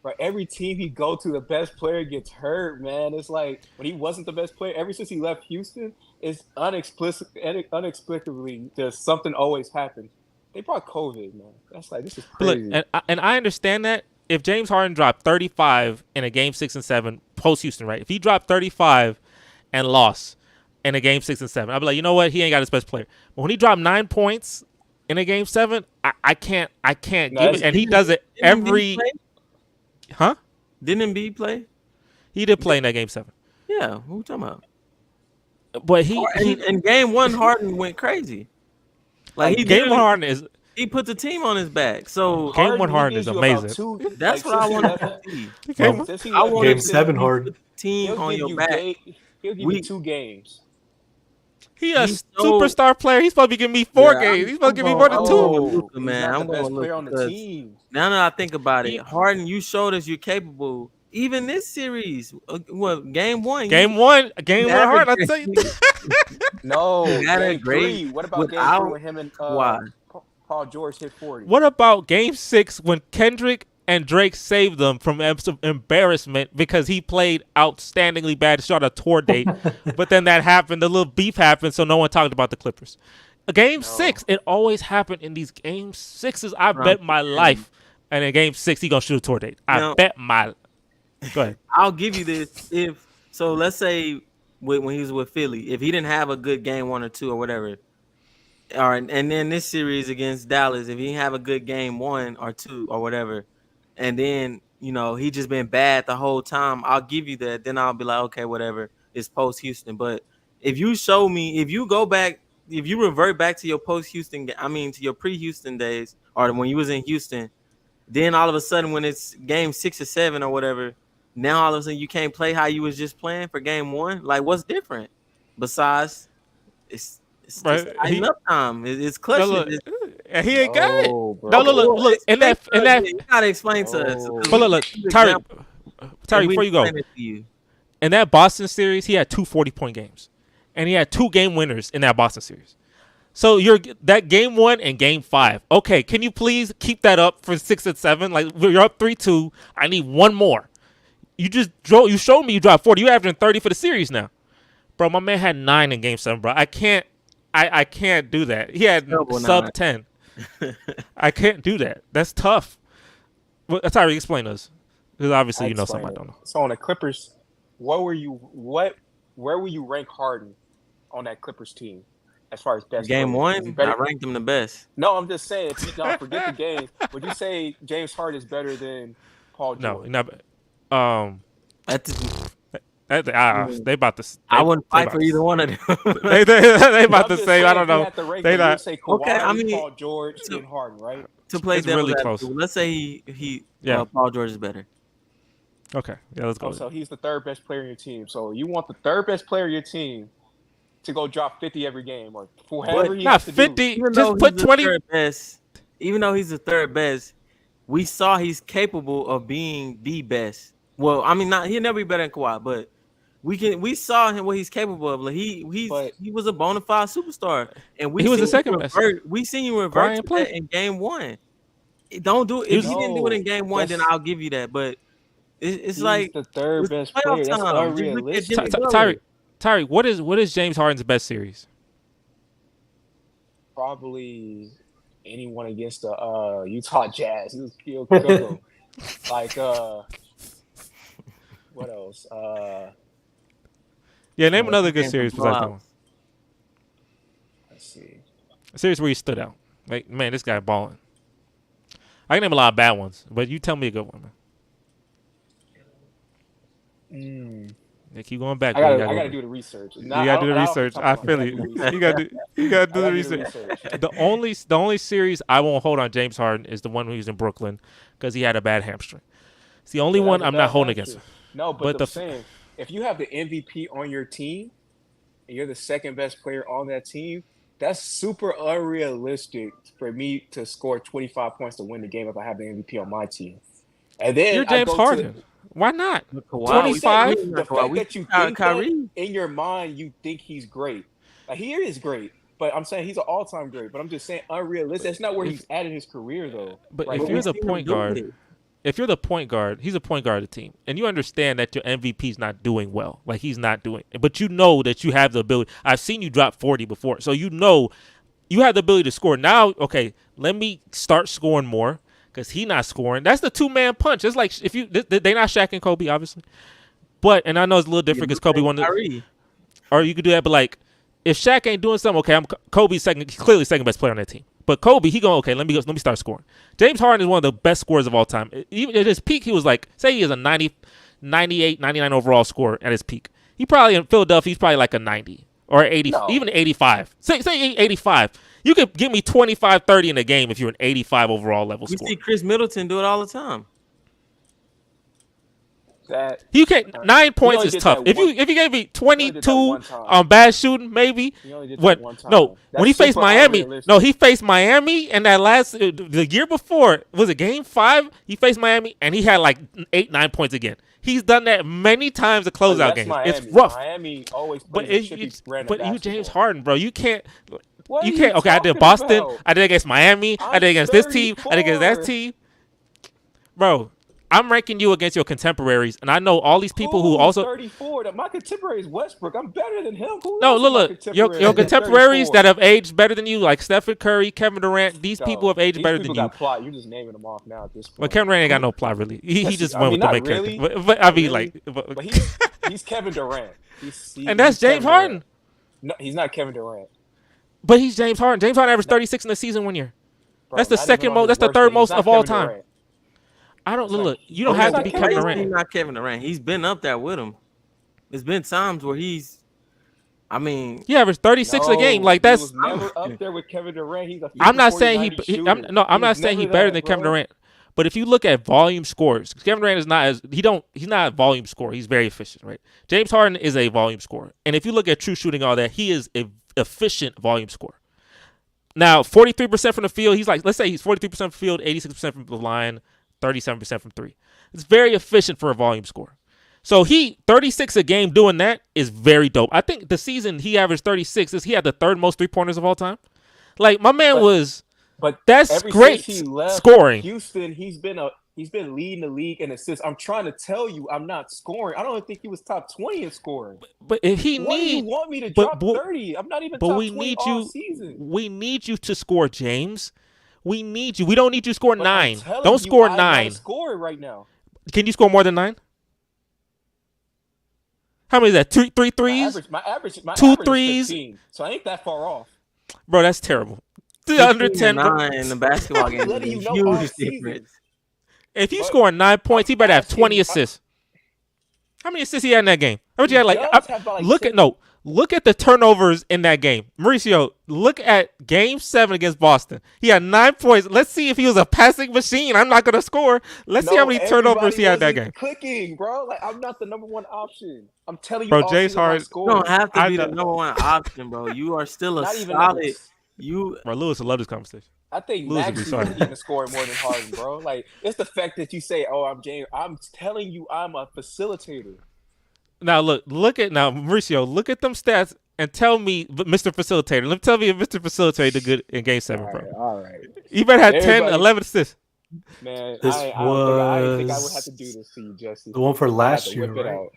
for every team he go to, the best player gets hurt, man. It's like when he wasn't the best player, ever since he left Houston, it's inexplicably just something always happened. They brought COVID, man. That's like, this is crazy. Look, and I understand that if James Harden dropped 35 in a Game 6 and 7 post Houston, right? If he dropped 35 and lost in a Game 6 and 7, I'd be like, you know what? He ain't got his best player. But when he dropped 9 points in a Game 7, I can't give it. And he does it every. Huh? Didn't Embiid play? He did play in that Game 7. Yeah, who you talking about? But in Game 1, Harden went crazy. Like Game 1 Harden is. He put the team on his back. So Game 1 Harden is amazing. That's what I want to see. Game 7 Harden. Team on your back. He'll give you 2 games. He's a superstar player. He's supposed to be giving me 4 games. He's supposed to give me more than 2. Man, I'm going to look on the team. Now that I think about it, Harden, you showed us you're capable. Even this series, Game 1? Game 1 Harden, I'll tell you. No, Game 3. What about Game 3 when him and Paul George hit 40? What about Game 6 when Kendrick and Drake saved them from embarrassment because he played outstandingly bad, shot a tour date, but then that happened, the little beef happened, so no one talked about the Clippers. Game 6, it always happened in these Game 6s. I bet my life, and in Game 6 he gonna shoot a tour date. Bet my. Go ahead. I'll give you this. Let's say when he was with Philly, if he didn't have a good Game 1 or 2 or whatever. All right, and then this series against Dallas, if he didn't have a good Game 1 or 2 or whatever, and then, he just been bad the whole time, I'll give you that. Then I'll be like, okay, whatever. It's post-Houston. But if you show me, if you revert back to your post-Houston, to your pre-Houston days, or when you was in Houston, Then all of a sudden, when it's game 6 or 7 or whatever, now all of a sudden you can't play how you was just playing for game 1. Like, what's different? Besides, it's Right. lighting up time. It's clutch. And he ain't got it. Bro. No, look. And that. You gotta explain to us. But look, Tyreek, before you go, in that Boston series, he had 2 40-point games, and he had 2 game winners in that Boston series. So that game 1 and game 5. Okay, can you please keep that up for 6 and 7? Like, you're up 3-2. I need one more. You showed me you dropped 40. You're averaging 30 for the series now, bro. My man had 9 in game 7, bro. I can't do that. He had sub 10. I can't do that. That's tough. Well, Tyreek, explain to us, because obviously you know somebody don't know. So on the Clippers, where will you rank Harden on that Clippers team as far as best? Game 1, I ranked him the best. No, I'm just saying, if you don't forget the game, would you say James Harden is better than Paul George? No, they about to. I wouldn't fight for either one of them. they about to say, I don't know. They not say Kawhi, okay. I mean, Paul George and Harden, right? To play it's really close. Let's say Paul George is better. Okay, yeah, let's go. So he's the 3rd best player in your team. So you want the 3rd best player in your team to go drop 50 every game, or whatever he has to 50. do. Just put 20. Even though he's the 3rd best, we saw he's capable of being the best. Well, I mean, he'll never be better than Kawhi, but we saw him what he's capable of. Like he was a bona fide superstar, and he was the 2nd best. We seen you revert to that in game 1. Don't do it. If he didn't do it in game 1, then I'll give you that. But it's like the 3rd best player. That's unrealistic. Tyreek, what is James Harden's best series? Probably anyone against the Utah Jazz. He'll cook them. Like what else? Name another good series besides that one. Let's see. A series where he stood out. Like, man, this guy balling. I can name a lot of bad ones, but you tell me a good one, man. Yeah, keep going back. I gotta do the research. You gotta do the research. I feel you. You gotta do the research. The only series I won't hold on James Harden is the one when he was in Brooklyn, because he had a bad hamstring. It's the only one I'm not holding against him. No, but I'm saying, if you have the MVP on your team and you're the 2nd best player on that team, that's super unrealistic for me to score 25 points to win the game if I have the MVP on my team. And then you're James Harden. Why not? 25? The fact that you think that in your mind, you think he's great. Like, he is great, but I'm saying he's an all-time great. But I'm just saying unrealistic. That's not where he's at in his career, though. But if you're the point guard, he's a point guard of the team, and you understand that your MVP's not doing well. Like, he's not doing it. But you know that you have the ability. I've seen you drop 40 before, so you know you have the ability to score. Now, okay, let me start scoring more, because he's not scoring. That's the 2-man punch. It's like, if they not Shaq and Kobe, obviously. But, and I know it's a little different because Kobe won the, or you could do that, but like, if Shaq ain't doing something, okay, I'm Kobe's clearly second best player on that team. But Kobe, he going, okay, let me start scoring. James Harden is one of the best scorers of all time. Even at his peak, he was like, say he is a 90, 98, 99 overall scorer at his peak. He probably, in Philadelphia, he's probably like a 90 or 80, even 85. Say 85. You could give me 25, 30 in a game if you're an 85 overall level scorer. We see Chris Middleton do it all the time. You can't. 9 points is tough. If you gave me 22 on bad shooting, maybe. No, when he faced Miami, he faced Miami, and that last the year before, was it game 5? He faced Miami, and he had like 8, 9 points again. He's done that many times to close out games. Miami. It's rough. But you James Harden, bro. You can't. You can't. Okay, I did Boston. I did against Miami. I did against this team. I did against that team. Bro, I'm ranking you against your contemporaries, and I know all these people who also 34. My contemporary is Westbrook. I'm better than him. No, look. Your contemporaries that have aged better than you, like Stephen Curry, Kevin Durant. These people have aged better than you. Plot. You're just naming them off now at this point. Well, Kevin Durant ain't got no plot really. He just went with the main character. But I mean, like, but he's Kevin Durant. And that's James Harden. No, he's not Kevin Durant. But he's James Harden. James Harden averaged 36 in the season 1 year. Bro, that's the second most. That's the third most of all time. I don't look. You don't have to be Kevin Durant. He's not Kevin Durant. He's been up there with him. There's been times where he averaged 36 a game. Like, that's. He was never up there with Kevin Durant. He's a I'm not saying I'm not saying he's better than Kevin Durant. But if you look at volume scores, Kevin Durant is not he's not a volume scorer. He's very efficient, right? James Harden is a volume scorer. And if you look at true shooting, all that, he is an efficient volume scorer. Now, 43% from the field, he's like, let's say he's 43% from the field, 86% from the line, 37% from three. It's very efficient for a volume scorer. So 36 a game doing that is very dope. I think the season he averaged 36 he had the third most 3-pointers of all time. Like, my man that's great since he left scoring. Houston, he's been leading the league in assists. I'm trying to tell you, I'm not scoring. I don't even think he was top 20 in scoring. But if he Why do you want me to drop 30? I'm not even top 20 all season. We need you to score, James. We need you. We don't need you to score 9. Don't you, score I'm 9. not scoring right now. Can you score more than 9? How many is that? 3 threes? My average 2 average threes? 15, so I ain't that far off. Bro, that's terrible. Under 10 in the basketball game is a huge difference. If you score 9 points, he better have 20 assists. How many assists he had in that game? How much he had? Look at the turnovers in that game. Mauricio, look at Game 7 against Boston. He had 9 points. Let's see if he was a passing machine. I'm not gonna score. Let's see how many turnovers he had in that game. Clicking, bro. Like, I'm not the number one option. I'm telling you, bro. James Harden, you don't have to be the number one option, bro. You are still a solid. Bro, Lewis, I love this conversation. I think Maxey is even scoring more than Harden, bro. Like, it's the fact that you say, "Oh, I'm James." I'm telling you, I'm a facilitator. Now look at Mauricio. Look at them stats and tell me, Mr. Facilitator. Tell me if Mr. Facilitator did good in Game 7, bro. All right. You better have 10, 11 assists. Man, I didn't think I would have to do this to you, Jesse. The one for last year, right?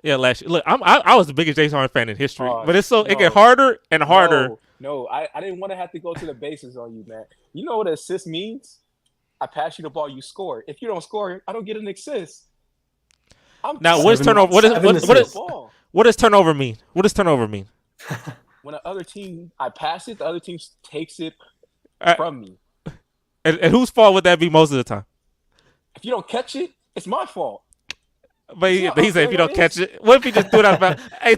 Yeah, last year. Look, I was the biggest James Harden fan in history, but it get harder and harder. No, I didn't want to have to go to the bases on you, man. You know what an assist means? I pass you the ball, you score. If you don't score, I don't get an assist. Now, what is turnover? What does turnover mean? What does turnover mean? When the other team, I pass it, the other team takes it from me. And whose fault would that be most of the time? If you don't catch it, it's my fault. But he said if you don't catch it, what if he just threw it out of bounds? Hey,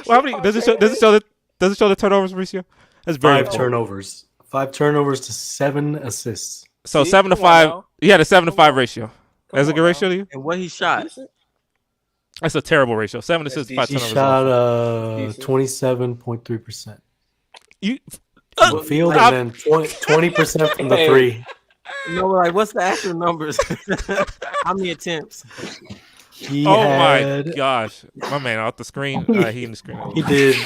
how many does it show the turnovers, Mauricio? That's very 5 turnovers. 5 turnovers to 7 assists. So 7 to 5. He had a 7 to 5 ratio. That's a good ratio to you? And what he shot? That's a terrible ratio. 7 assists, 5 turnovers. He shot 27.3%. You field and then 20% from the 3. No, like what's the actual numbers? How many attempts? My gosh, my man off the screen. He in the screen. He did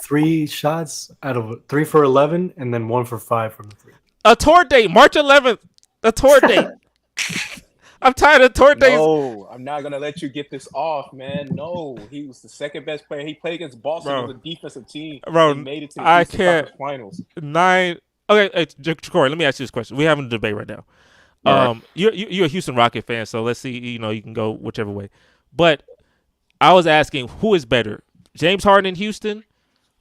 3 shots out of 3 for 11, and then 1 for 5 from the 3. A tour date, March 11th. A tour date. I'm tired of tour days. No, I'm not gonna let you get this off, man. No, he was the second best player. He played against Boston. It was a defensive team. Bro, he made it to the Eastern Finals. 9. Okay, Corey, let me ask you this question. We're having a debate right now. You're a Houston Rocket fan, so let's see. You can go whichever way. But I was asking, who is better, James Harden in Houston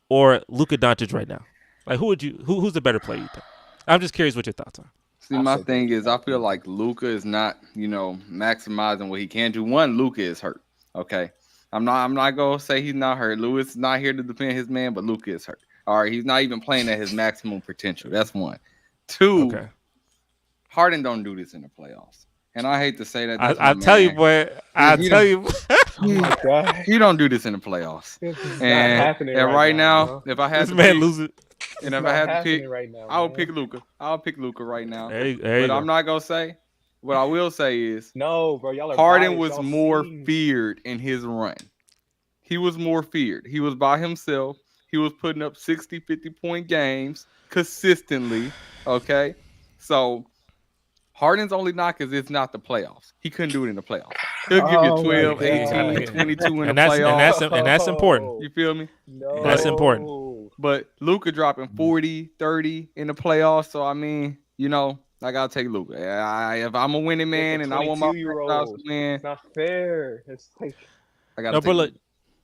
or Luka Doncic right now? Like, who's the better player? You think? I'm just curious what your thoughts are. See, my thing is, I feel like Luka is not, maximizing what he can do. One, Luka is hurt. Okay, I'm not gonna say he's not hurt. Lewis is not here to defend his man, but Luka is hurt. All right, he's not even playing at his maximum potential. That's one. 2, Harden don't do this in the playoffs, and I hate to say that. I tell you, boy. I tell you. Oh my God. You don't do this in the playoffs. And right now, if I had this man lose it. And if I had to pick, right now, I would pick Luka. I'll pick Luka right now. But I'm not gonna say. What I will say is, no, bro, y'all are Harden was more feared in his run. He was more feared. He was by himself. He was putting up 60, 50-point games consistently. Okay, so Harden's only knock is it's not the playoffs. He couldn't do it in the playoffs. He'll give you 12, 18, 22 in the playoffs. And that's important. You feel me? No. That's important. But Luka dropping 40, 30 in the playoffs. So, I mean, I got to take Luka. If I'm a winning man and I want my franchise to win. It's not fair. It's like, I got to take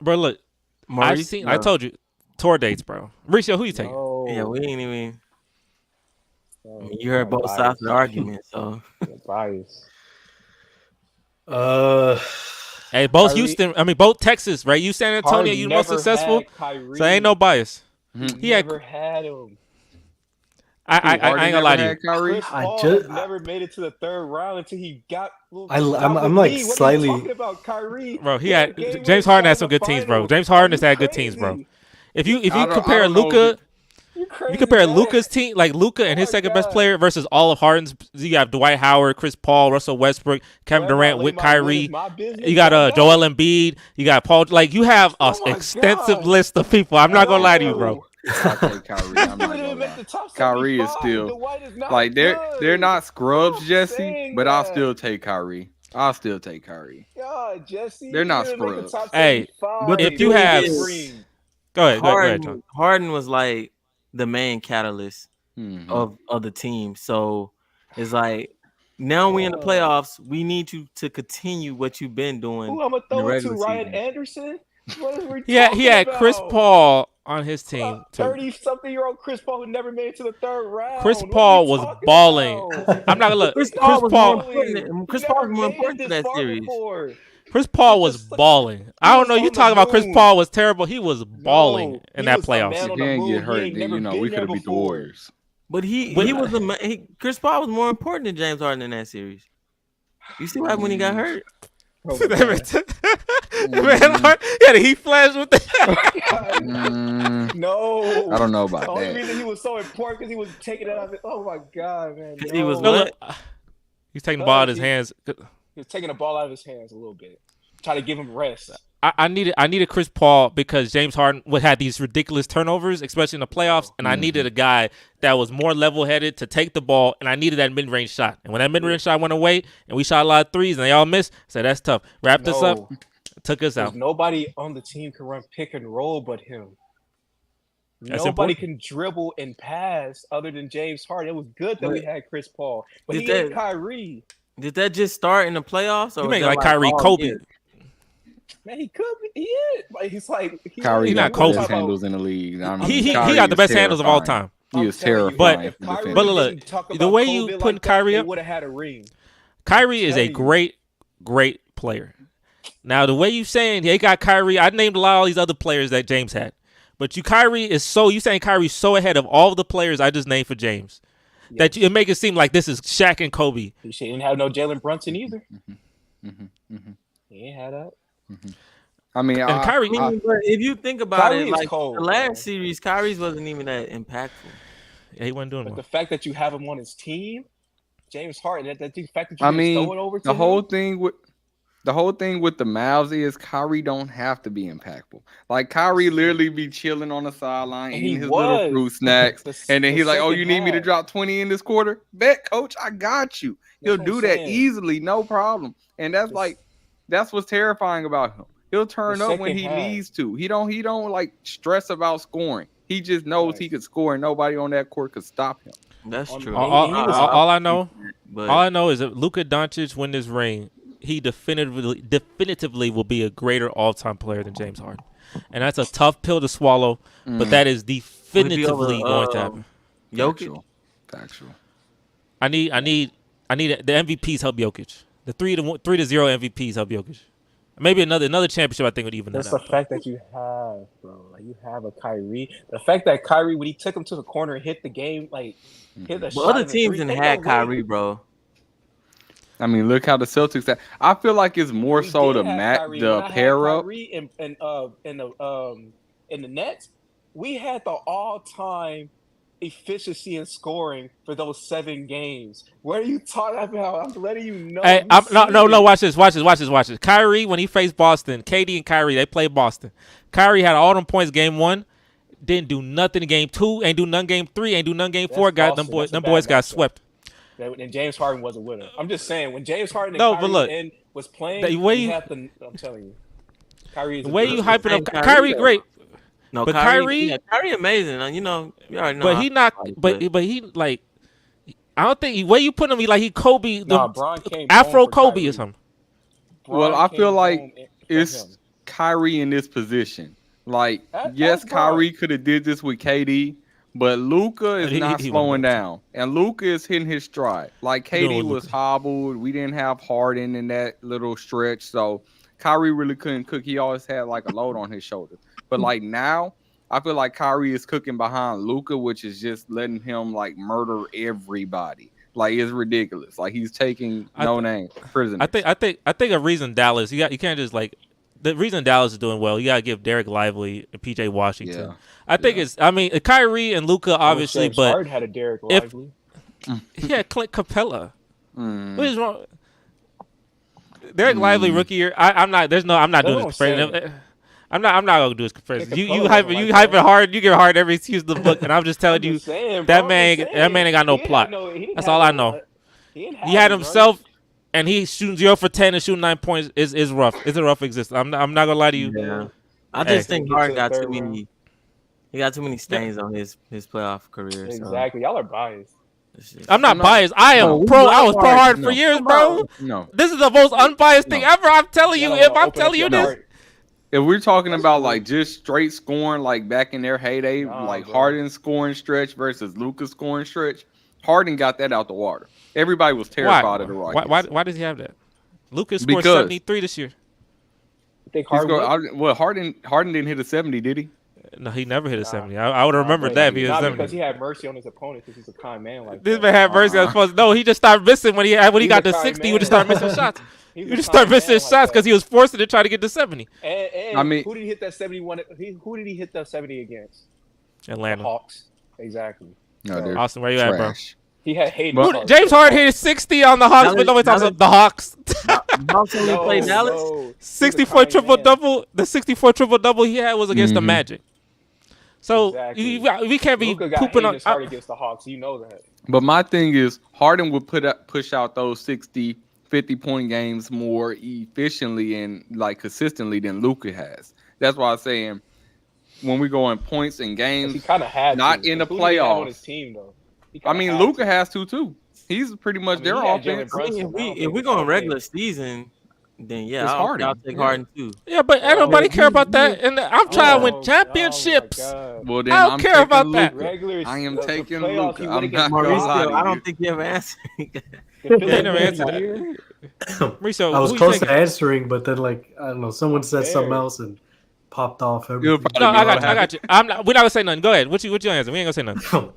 Bro, look. I told you. Tour dates, bro. Mauricio, who you taking? No. Yeah, we ain't even. You heard both sides of the argument, so. Bias. Hey, both Houston. Both Texas, right? You San Antonio, you the most successful. So ain't no bias. He never had him. I ain't gonna lie to you. Kyrie? Chris Paul has never made it to the third round until he got. I'm like slightly. What are you talking about, Kyrie? Bro, James Harden had some good teams, bro. James Harden has had good teams, bro. If you compare Luka. You compare Luka's team, like Luka and his second best player, versus all of Harden's. You have Dwight Howard, Chris Paul, Russell Westbrook, Kevin Durant with Kyrie. You got Joel Embiid. You got Paul. Like you have an extensive list of people. I'm not gonna lie to you, bro. I'll take Kyrie. I'm not gonna lie. Kyrie is still like they're not scrubs, Jesse, but I'll still take Kyrie. I'll still take Kyrie. God, Jesse, they're not scrubs. Hey, but if you have, go ahead, Harden was like the main catalyst of the team. So it's like now we in the playoffs. We need you to continue what you've been doing. Who I'm gonna throw it to? Ryan Anderson? He had Chris Paul on his team. 30-something-year-old Chris Paul who never made it to the third round. Chris Paul was balling. I'm not gonna look. Chris Paul was more important to that series. Chris Paul was balling. I don't know. You talking about Chris Paul was terrible. He was balling in that playoffs. If he didn't get hurt, then, we could have beat the Warriors. But Chris Paul was more important than James Harden in that series. You see what happened when he got hurt? Man, yeah, the heat flash with that. No, I don't know about that. The only reason he was so important because he was taking it out of it. Oh my god, man! He was he's taking the ball out of his hands. He was taking the ball out of his hands a little bit, trying to give him rest. I needed Chris Paul because James Harden had these ridiculous turnovers, especially in the playoffs, and I needed a guy that was more level-headed to take the ball, and I needed that mid-range shot. And when that mid-range shot went away, and we shot a lot of threes, and they all missed, I said, that's tough. Wrapped us up, took us out. Nobody on the team can run pick and roll but him. Nobody can dribble and pass other than James Harden. It was good that we had Chris Paul, but he had Kyrie. Did that just start in the playoffs? Or you mean like Kyrie Kobe? Man, he could be. He is. Like, he's not Kobe. Handles in the league. He got the best handles of all time. He was terrifying. But look, the way you putting Kyrie up, would have had a ring. Kyrie is a great player. Now the way you saying they got Kyrie, I named a lot of all these other players that James had, but you saying Kyrie's so ahead of all the players I just named for James that it make it seem like this is Shaq and Kobe. He didn't have no Jalen Brunson either. He ain't had that. I mean, and Kyrie. But if you think about Kyrie it, like cold, the last series, Kyrie's wasn't even that impactful. Yeah, he wasn't doing but well. The fact that you have him on his team, James Harden, the fact that you throw it over to the him, whole thing with the Mavs is Kyrie don't have to be impactful. Like Kyrie literally be chilling on the sideline, eating his little fruit snacks, and then he's like, "Oh, you need me to drop 20 in this quarter? Bet, coach, I got you." He'll do that easily, no problem. And that's what's terrifying about him. He'll turn up when he needs to. He don't like stress about scoring. He just knows he could score, and nobody on that court could stop him. That's true. All I know is that Luka Doncic win this ring, he definitively will be a greater all-time player than James Harden, and that's a tough pill to swallow. But that is definitively going to happen. Jokic. Factual. I need the MVPs help Jokic. The 3-0 MVPs help Jokic. Maybe another championship I think would even. That's the fact that you have, bro. Like you have a Kyrie. The fact that Kyrie, when he took him to the corner and hit the game, hit the shot. Other teams didn't have Kyrie, bro. I mean, look how the Celtics. I feel like it's more so the pair up. Kyrie in the Nets, we had the all-time efficiency in scoring for those 7 games. What are you talking about? I'm letting you know. Hey, no. Watch this. Kyrie, when he faced Boston, KD and Kyrie, they played Boston. Kyrie had all them points game 1, didn't do nothing in game 2, ain't do none game 3, ain't do none game 4. Them boys got swept. And James Harden wasn't with him. I'm just saying, when James Harden and Kyrie was playing, I'm telling you, Kyrie. The way you hyping up Kyrie, great. No, but Kyrie amazing. You know, you already know. But he not. But he like. I don't think where you put him. He Kobe, Afro Kobe or something. Well, I feel like it's Kyrie in this position. Like, yes, Kyrie could have did this with KD, but Luka is not slowing down, and Luka is hitting his stride. Like KD was hobbled. We didn't have Harden in that little stretch, so Kyrie really couldn't cook. He always had like a load on his shoulders. But like now, I feel like Kyrie is cooking behind Luka, which is just letting him like murder everybody. Like it's ridiculous. Like he's taking name prisoners. I think a reason Dallas you can't just like the reason Dallas is doing well. You gotta give Derek Lively and PJ Washington. Yeah. I think it's Kyrie and Luka obviously, but Harden had a Derek Lively. He had Clint Capella. What is wrong? Derek Lively rookie year. I'm not doing this comparison. I'm not gonna do this comparison. You hype it hard. You give Hard every excuse in the book, and I'm just telling you that man ain't got no plot. That's all I know. He had himself, and he's shooting 0 for 10 and shooting 9 points. Is rough. It's a rough existence. I'm not gonna lie to you. Yeah. I just think Harden got too many. He got too many stains on his playoff career. Exactly. Y'all are biased. I'm not biased. I am pro. I was pro Harden for years, bro. No. This is the most unbiased thing ever. I'm telling you. If I'm telling you this. If we're talking about like just straight scoring, like back in their heyday, Harden scoring stretch versus Luka scoring stretch, Harden got that out the water. Everybody was terrified of the Rockets. Why does he have that? Luka scored 73 this year. I think Harden didn't hit a 70, did he? No, he never hit a 70. I would have remembered that if he was 70. Because he had mercy on his opponent because he's a kind man like this man had mercy on his opponent. No, he just started missing when he got to 60. He would just start missing shots. You just start missing shots because he was forced to try to get to 70. And who did he hit that 71? Who did he hit that 70 against? Atlanta. The Hawks. Exactly. No, Austin, where you at, bro? He had Hayden. James Harden hit 60 on the Hawks, but nobody talks about the Hawks. Played Dallas. 64 triple-double. The 64 triple-double he had was against the Magic. So we can't be pooping on Harden against the Hawks. You know that. But my thing is, Harden would push out those 60, 50-point games more efficiently and like consistently than Luka has. That's why I'm saying when we go in points and games, he kind of had not to. in the playoffs. On his team, though. I mean, Luka has to too. He's pretty much their offense. If we go in regular season, then I'll take Harden too. Yeah, but nobody care about that. And I'm trying to win championships. Well, then I don't care about that. I am taking Luka. I don't think you ever answered. They never answered that. Mauricio, I was close to answering, but then I don't know, someone said something else and popped off. No, I got you. We're not gonna say nothing. Go ahead. What's your answer? We ain't gonna say nothing.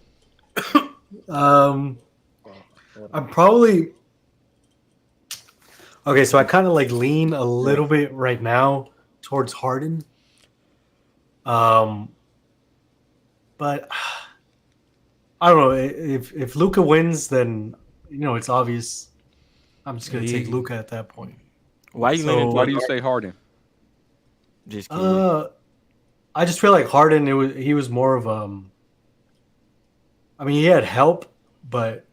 I'm probably okay. So I kind of lean a little bit right now towards Harden. But I don't know if Luka wins, then it's obvious. I'm just gonna take Luka at that point. Why do you say Harden? Just kidding. I just feel like Harden. He was more of I mean, he had help, but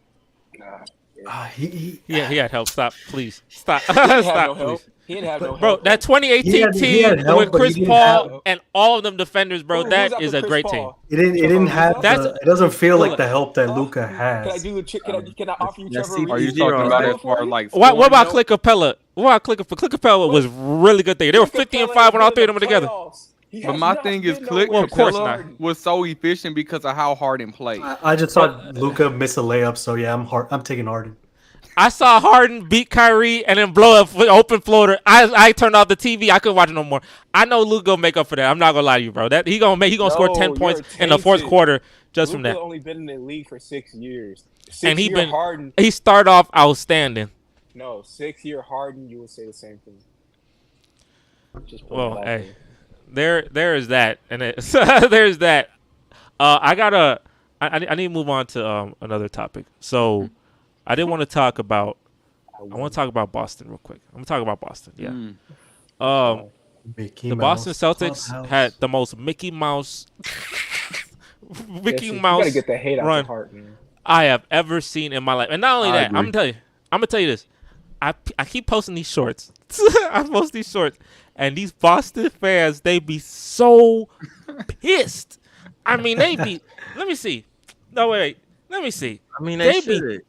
he had help. Stop, please. Stop. He didn't have no help. Bro, that 2018 team with Chris Paul and all of them defenders, bro, that is a great team. It didn't have. It doesn't feel like the help that Luka has. Can I offer you Trevor? Are you talking about as far like? What about Clint Capella? Clint Capella was really good there. They were 50-5 when all three of them were together. But my thing is, Clint Capella was so efficient because of how Harden played. I just saw Luka miss a layup, so yeah, I'm taking Harden. I saw Harden beat Kyrie and then blow up open floater. I turned off the TV. I couldn't watch it no more. I know Luka gonna make up for that. I'm not gonna lie to you, bro. That he gonna score 10 points in the fourth quarter just from that. Luka only been in the league for 6 years. Harden. He started off outstanding. No, 6-year Harden. You would say the same thing. Hey. There is that, and there's that. I need to move on to another topic. So, I didn't want to talk about. I want to talk about Boston real quick. I'm gonna talk about Boston. Yeah. The Boston Celtics had the most Mickey Mouse gotta get the hate run out the heart, man. I have ever seen in my life. And not only that, I'm gonna tell you this. I keep posting these shorts. I post these shorts. And these Boston fans, they be so pissed. I mean, they be. Let me see. No, wait. Let me see. I mean, they should.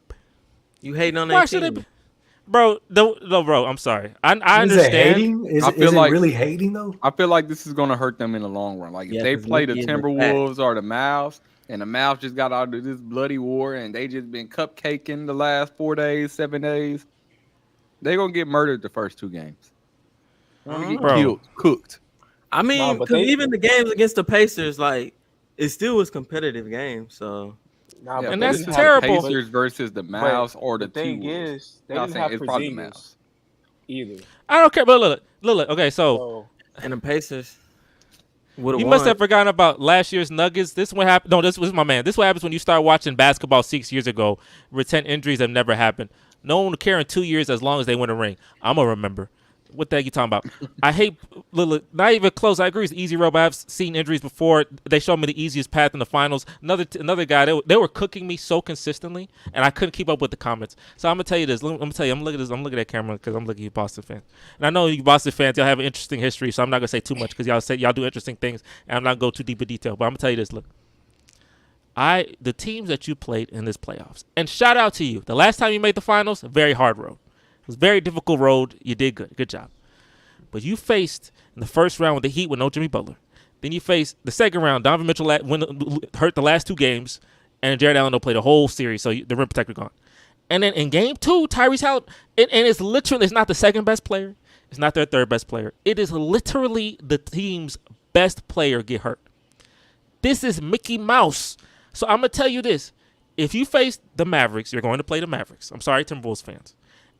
You hating on that team, bro? No, bro. I'm sorry. I understand. Is it really hating though? I feel like this is gonna hurt them in the long run. Like if they play the Timberwolves or the Mavs, and the Mavs just got out of this bloody war, and they just been cupcaking the last 4 days, 7 days, they gonna get murdered the first 2 games. Get killed, cooked. I mean, because even the games against the Pacers, like, it still was competitive games. So, and that's terrible. The Pacers versus the Mavs or the thing T-Wolves. is, they didn't have Porzingis either. I don't care, but look. Okay, so and the Pacers. You must have forgotten about last year's Nuggets. This what happened. No, this was my man. This what happens when you start watching basketball 6 years ago. Pretend injuries have never happened. No one will care in 2 years as long as they win a ring. I'm gonna remember. What the heck you talking about? I hate not even close. I agree it's easy road, but I've seen injuries before. They showed me the easiest path in the finals. Another guy, they were cooking me so consistently, and I couldn't keep up with the comments. So I'm gonna tell you this. I'm looking at this. I'm looking at that camera because I'm looking at you Boston fans, and I know you Boston fans. Y'all have an interesting history, so I'm not gonna say too much because y'all do interesting things, and I'm not gonna go too deep in detail. But I'm gonna tell you this. Look, the teams that you played in this playoffs, and shout out to you. The last time you made the finals, a very hard road. It was a very difficult road. You did good. Good job. But you faced in the first round with the Heat with no Jimmy Butler. Then you faced the second round. Donovan Mitchell hurt the last 2 games, and Jared Allen played the whole series, so the rim protector gone. And then in game 2, Tyrese Halliburton, and it's literally, it's not the second best player. It's not their third best player. It is literally the team's best player get hurt. This is Mickey Mouse. So I'm going to tell you this. If you face the Mavericks, you're going to play the Mavericks. I'm sorry, Timberwolves fans.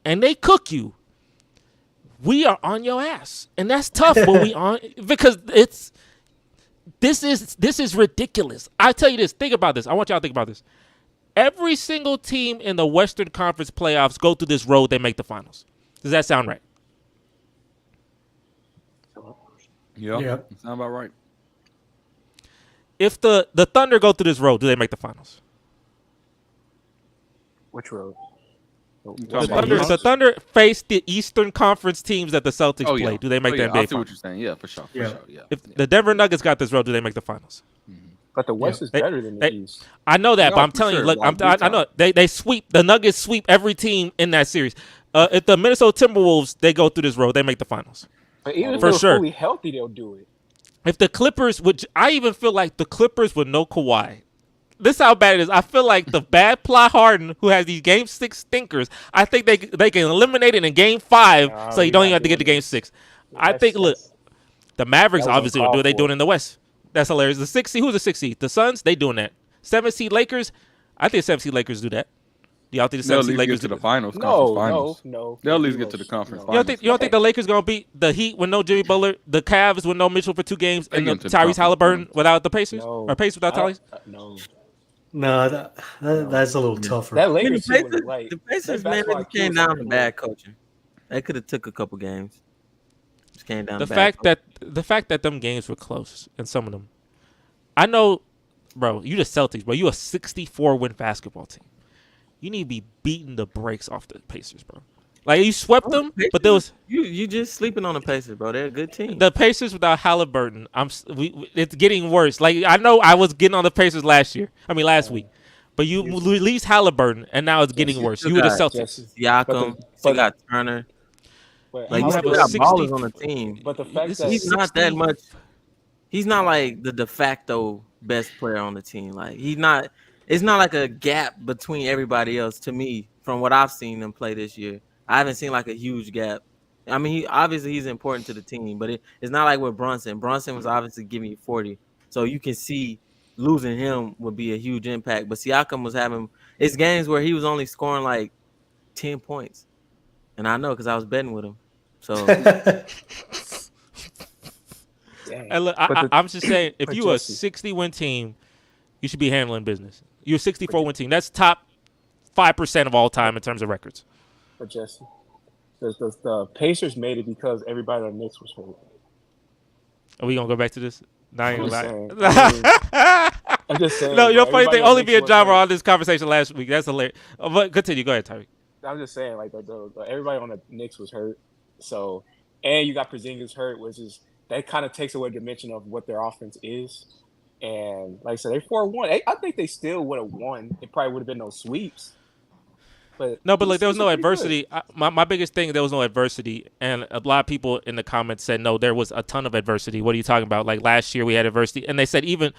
And they cook you. We are on your ass, and that's tough. But we on because this is ridiculous. I tell you this. Think about this. I want y'all to think about this. Every single team in the Western Conference playoffs go through this road. They make the finals. Does that sound right? Yeah. Sound about right. If the Thunder go through this road, do they make the finals? Which road? The Thunder face the Eastern Conference teams that the Celtics play. Do they make the NBA I see finals? what you're saying. Yeah, for sure. Yeah. If the Denver Nuggets got this road, do they make the finals? But the West is better than the East. I know that, but I'm telling you, look, I know they sweep. The Nuggets sweep every team in that series. If the Minnesota Timberwolves they go through this road, they make the finals. But even if they're fully healthy, they'll do it. If the Clippers, which I even feel like the Clippers with no Kawhi. This is how bad it is. I feel like the bad Prime Harden, who has these Game 6 stinkers, I think they can eliminate it in Game 5, so you don't even have to get to Game 6. I think, look, the Mavericks obviously will do it. They do it in the West. That's hilarious. The 6 seed, who's the 6 seed? The Suns, they doing that. 7 seed Lakers, I think 7 seed Lakers do that. Do y'all think the 7 seed Lakers get to the finals? No. They'll at least get to the conference finals. You don't think the Lakers gonna beat the Heat with no Jimmy Butler, the Cavs with no Mitchell for 2 games, and the Tyrese Halliburton without the Pacers? Or Pacers without Tyrese? No, that's a little tougher. That Lakers the Pacers, man, they came down to bad coaching. They could have took a couple games. Just came down. The fact that them games were close, and some of them, I know, bro. You the Celtics, bro. You a 64-win basketball team. You need to be beating the brakes off the Pacers, bro. Like you swept them, but there was you just sleeping on the Pacers, bro. They're a good team. The Pacers without Halliburton, it's getting worse. Like I know I was getting on the Pacers last week, but you released Halliburton, and now it's getting worse. You were the Celtics. Siakam, you got Turner. Like you still got ballers on the team. But the fact that he's not that much. He's not like the de facto best player on the team. Like he's not. It's not like a gap between everybody else to me from what I've seen them play this year. I haven't seen like a huge gap. I mean, he's important to the team, but it's not like with Brunson. Brunson was obviously giving you 40, so you can see losing him would be a huge impact. But Siakam was having games where he was only scoring like 10 points, and I know because I was betting with him. So, and look, I'm just saying, if you're a 60-win team, you should be handling business. You're a 64-win team. That's top 5% of all time in terms of records. But Jesse, the Pacers made it because everybody on the Knicks was hurt. Are we gonna go back to this? I'm just saying. No, you know, funny thing. Only be a driver on this conversation last week. That's hilarious. But continue. Go ahead, Tyreek. I'm just saying, like everybody on the Knicks was hurt. So, and you got Porzingis hurt, which is that kind of takes away the dimension of what their offense is. And like I said, they're 4-1. I think they still would have won. It probably would have been no sweeps. But like there was no adversity. My biggest thing, there was no adversity, and a lot of people in the comments said no, there was a ton of adversity. What are you talking about? Like last year we had adversity, and they said even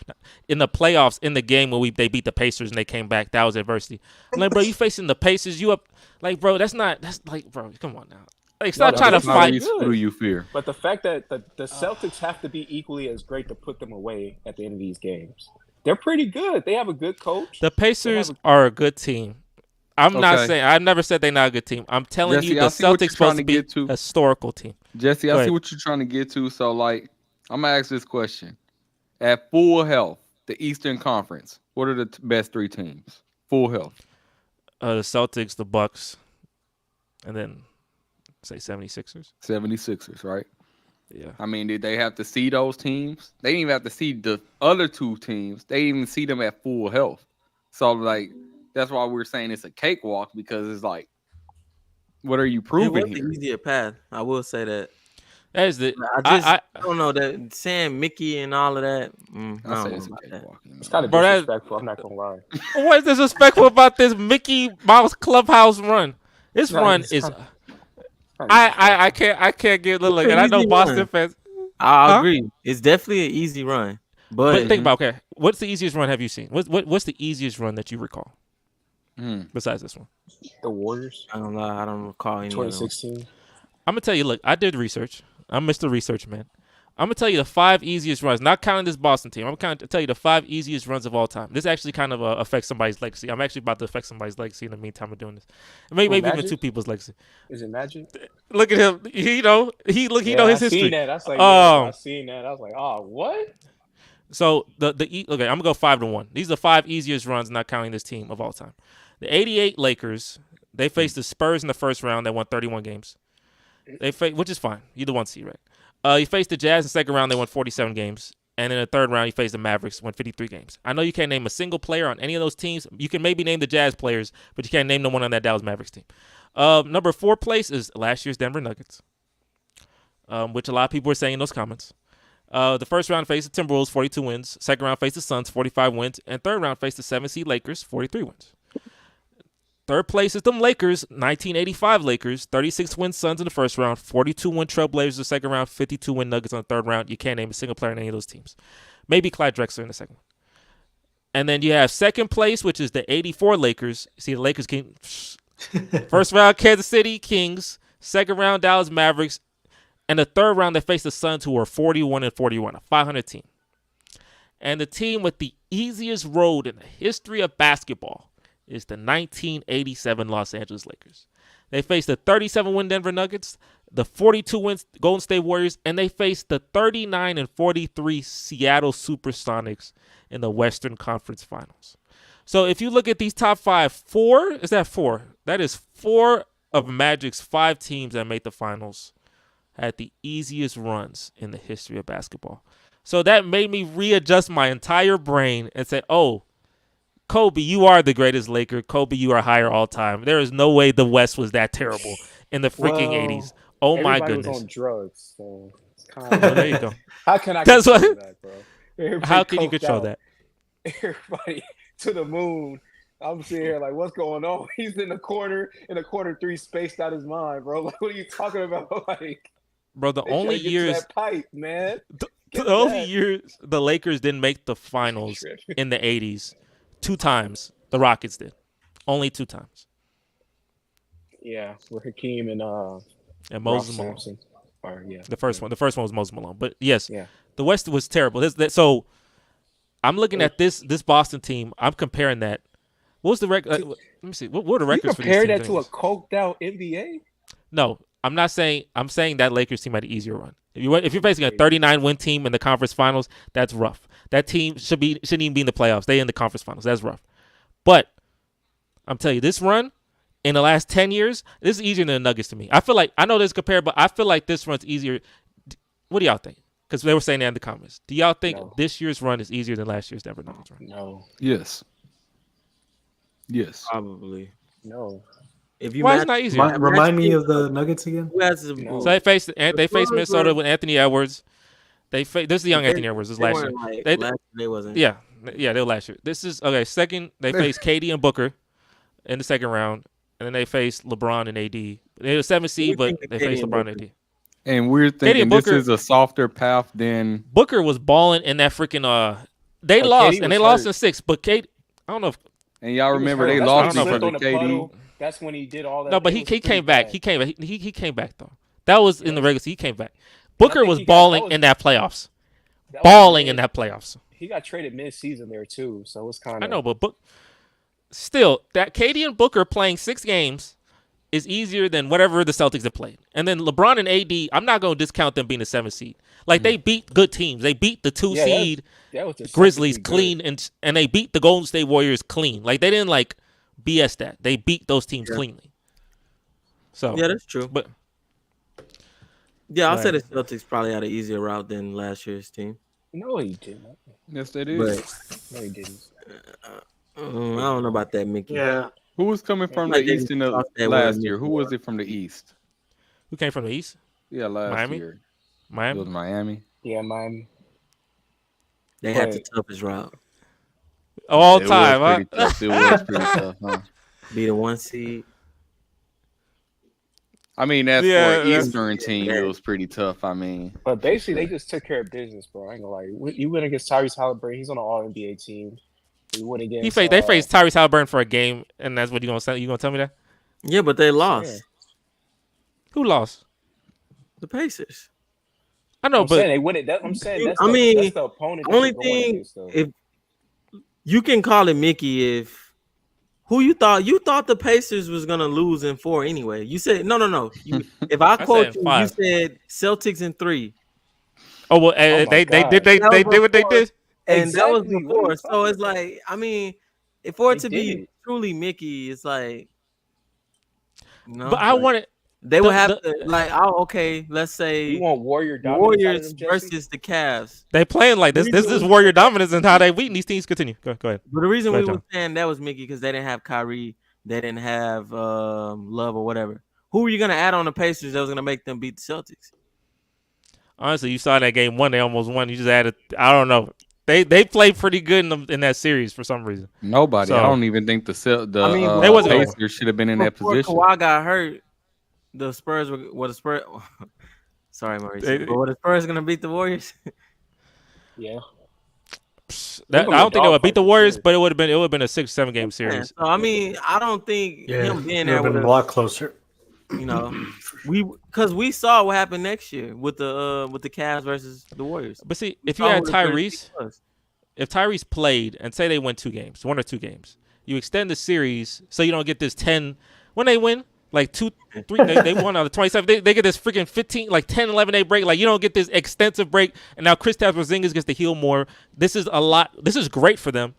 in the playoffs, in the game when they beat the Pacers and they came back, that was adversity. I'm like, bro, you facing the Pacers, you up? Like, bro, that's like, bro, come on now. Like, stop trying to fight. Who do you fear? But the fact that the Celtics have to be equally as great to put them away at the end of these games. They're pretty good. They have a good coach. The Pacers are a good team. I'm not saying. I've never said they're not a good team. I'm telling you, the Celtics supposed to be a historical team. Jesse, I see what you're trying to get to. So, like, I'm gonna ask this question: at full health, the Eastern Conference, what are the best 3 teams? Full health. The Celtics, the Bucks, and then say 76ers. 76ers, right? Yeah. I mean, did they have to see those teams? They didn't even have to see the other 2 teams. They didn't even see them at full health. So, like, that's why we're saying it's a cakewalk, because it's like, what are you proving here? It was the easier path. I will say that. That is the. I don't know that saying Mickey and all of that. I say it's a cakewalk. It's kind of disrespectful. I'm not gonna lie. What is disrespectful about this Mickey Mouse Clubhouse run? This run is. I can't get a little look. And I know Boston fans. I agree. It's definitely an easy run. But think about what's the easiest run have you seen? What's the easiest run that you recall? Besides this one, the Warriors. I don't know. I don't recall any. 2016. I'm gonna tell you. Look, I did research. I'm Mr. Research Man. I'm gonna tell you the 5 easiest runs, not counting this Boston team. I'm gonna tell you the 5 easiest runs of all time. This actually kind of affects somebody's legacy. I'm actually about to affect somebody's legacy in the meantime of doing this. Maybe even 2 people's legacy. Is it Magic? Look at him. He know his history. Seen that. I was like, I seen that. I was like, oh, what? So okay, I'm gonna go 5-1. These are the 5 easiest runs, not counting this team of all time. The '88 Lakers, they faced the Spurs in the first round. They won 31 games. Which is fine. You're the 1 seed, right? You faced the Jazz in the second round. They won 47 games. And in the third round, you faced the Mavericks, won 53 games. I know you can't name a single player on any of those teams. You can maybe name the Jazz players, but you can't name no one on that Dallas Mavericks team. Number 4 place is last year's Denver Nuggets, which a lot of people were saying in those comments. The first round faced the Timberwolves, 42 wins. Second round faced the Suns, 45 wins. And third round faced the 7 seed Lakers, 43 wins. Third place is them Lakers, 1985 Lakers, 36-win Suns in the first round, 42-win Trailblazers in the second round, 52-win Nuggets on the third round. You can't name a single player in any of those teams. Maybe Clyde Drexler in the second one. And then you have second place, which is the 84 Lakers. See, the Lakers came first round Kansas City Kings, second round Dallas Mavericks, and the third round they faced the Suns, who were 41-41, a 500 team. And the team with the easiest road in the history of basketball is the 1987 Los Angeles Lakers. They faced the 37-win Denver Nuggets, the 42-win Golden State Warriors, and they faced the 39-43 Seattle Supersonics in the Western Conference Finals. So if you look at these top 5, is that 4? That is 4 of Magic's 5 teams that made the finals had the easiest runs in the history of basketball. So that made me readjust my entire brain and say, oh, Kobe, you are the greatest Laker. Kobe, you are higher all time. There is no way the West was that terrible in the freaking 80s. Oh, my goodness. Everybody was on drugs, so it's kind of... there you go. How can I control that, bro? How can you control that? Everybody to the moon. I'm sitting here like, what's going on? He's in the corner 3, spaced out his mind, bro. Like, what are you talking about? Like, bro, the only years... that pipe, man. The only years the Lakers didn't make the finals in the 80s... 2 times the Rockets did. Only 2 times. Yeah, with Hakeem and Moses Malone. Yeah. The first one was Moses Malone. But yes, the West was terrible. So I'm looking at this Boston team. I'm comparing that. What was the record? Let me see. What were the records for these teams? You compare that to a coked out NBA? No, I'm not saying. I'm saying that Lakers team had an easier run. If you're facing a 39-win team in the conference finals, that's rough. That team shouldn't even be in the playoffs. They in the conference finals. That's rough. But I'm telling you, this run in the last 10 years, this is easier than the Nuggets to me. I feel like, I know this compared, but I feel like this run's easier. What do y'all think? Because they were saying that in the comments. Do y'all think this year's run is easier than last year's Denver Nuggets run? No. Yes. Probably. No. Why is it not easier? Remind me of the Nuggets again. So they faced Minnesota with Anthony Edwards. This is the young Anthony Edwards. This is last year. They wasn't. Yeah, they were last year. This is okay. Second, they faced KD and Booker in the second round, and then they faced LeBron and AD. They were 7 seed, but they faced LeBron and AD. And we're thinking this is a softer path than Booker was balling in that freaking. They lost, and they lost in 6. But Kate, I don't know if. And y'all remember they lost because of KD. That's when he did all that. No, but he came back. He came back. He came back though. That was in the regular season. He came back. Booker was balling in that playoffs. Balling in that playoffs. He got traded mid-season there too, so it's kind of. I know, but still, that KD and Booker playing 6 games is easier than whatever the Celtics have played. And then LeBron and AD, I'm not going to discount them being the 7th seed. Like, they beat good teams. They beat the 2 seed Grizzlies clean, and they beat the Golden State Warriors clean. Like, they didn't, like, BS that. They beat those teams cleanly. So yeah, that's true. But yeah, I'll say the Celtics probably had an easier route than last year's team. No, he didn't. Yes, they did. No, he didn't. I don't know about that, Mickey. Yeah. Who was coming from the East in the last year? Who was it from the East? who came from the East? Yeah, last year. It Miami? was Miami. Yeah, Miami. They had the toughest route. All It time, was huh? pretty tough. It was pretty tough, huh? Be the 1 seed. I mean, as for Yeah, an Eastern team, it was pretty tough. I mean, But basically, they just took care of business, bro. I ain't gonna lie. You went against Tyrese Halliburton. He's on an All NBA team. You went against. They faced Tyrese Halliburton for a game, and that's what you gonna say? You gonna tell me that? Yeah, but they lost. Yeah. Who lost? The Pacers. I know, I'm but saying they win it. I'm saying that's mean, the opponent. Only thing, if you can call it Mickey, if who you thought the Pacers was gonna lose in 4 anyway. You said no. If I quote you, 5. you said Celtics in 3. Oh well, they did what they did, and that was before. So it's like, I mean, for it to be truly Mickey, it's like, no. But I wanted. They would have to okay. Let's say you want Warriors versus the Cavs. They playing like this. This is Warrior dominance and how they beat these teams. Continue. Go ahead. But the reason we were saying that was Mickey because they didn't have Kyrie, they didn't have Love or whatever. Who were you gonna add on the Pacers that was gonna make them beat the Celtics? Honestly, you saw that game 1. They almost won. You just added. I don't know. They played pretty good in that series for some reason. nobody. So, I don't even think the they wasn't Pacers should have been in that position. Kawhi got hurt. The Spurs were the Spurs. Sorry, Maurice. But were the Spurs gonna beat the Warriors? Yeah. I don't think they would beat the Warriors, but it would have been a 6-7 game series. So I mean, I don't think him being there would have been a lot closer. You know, because we saw what happened next year with the Cavs versus the Warriors. But see, if you had Tyrese, if Tyrese played and say they win 2 games, 1 or 2 games, you extend the series so you don't get this 10 when they win. Like 2, 3, they won out of 27. They get this freaking 15, like 10, 11-day break. Like you don't get this extensive break, and now Kristaps Porzingis gets to heal more. This is a lot. This is great for them,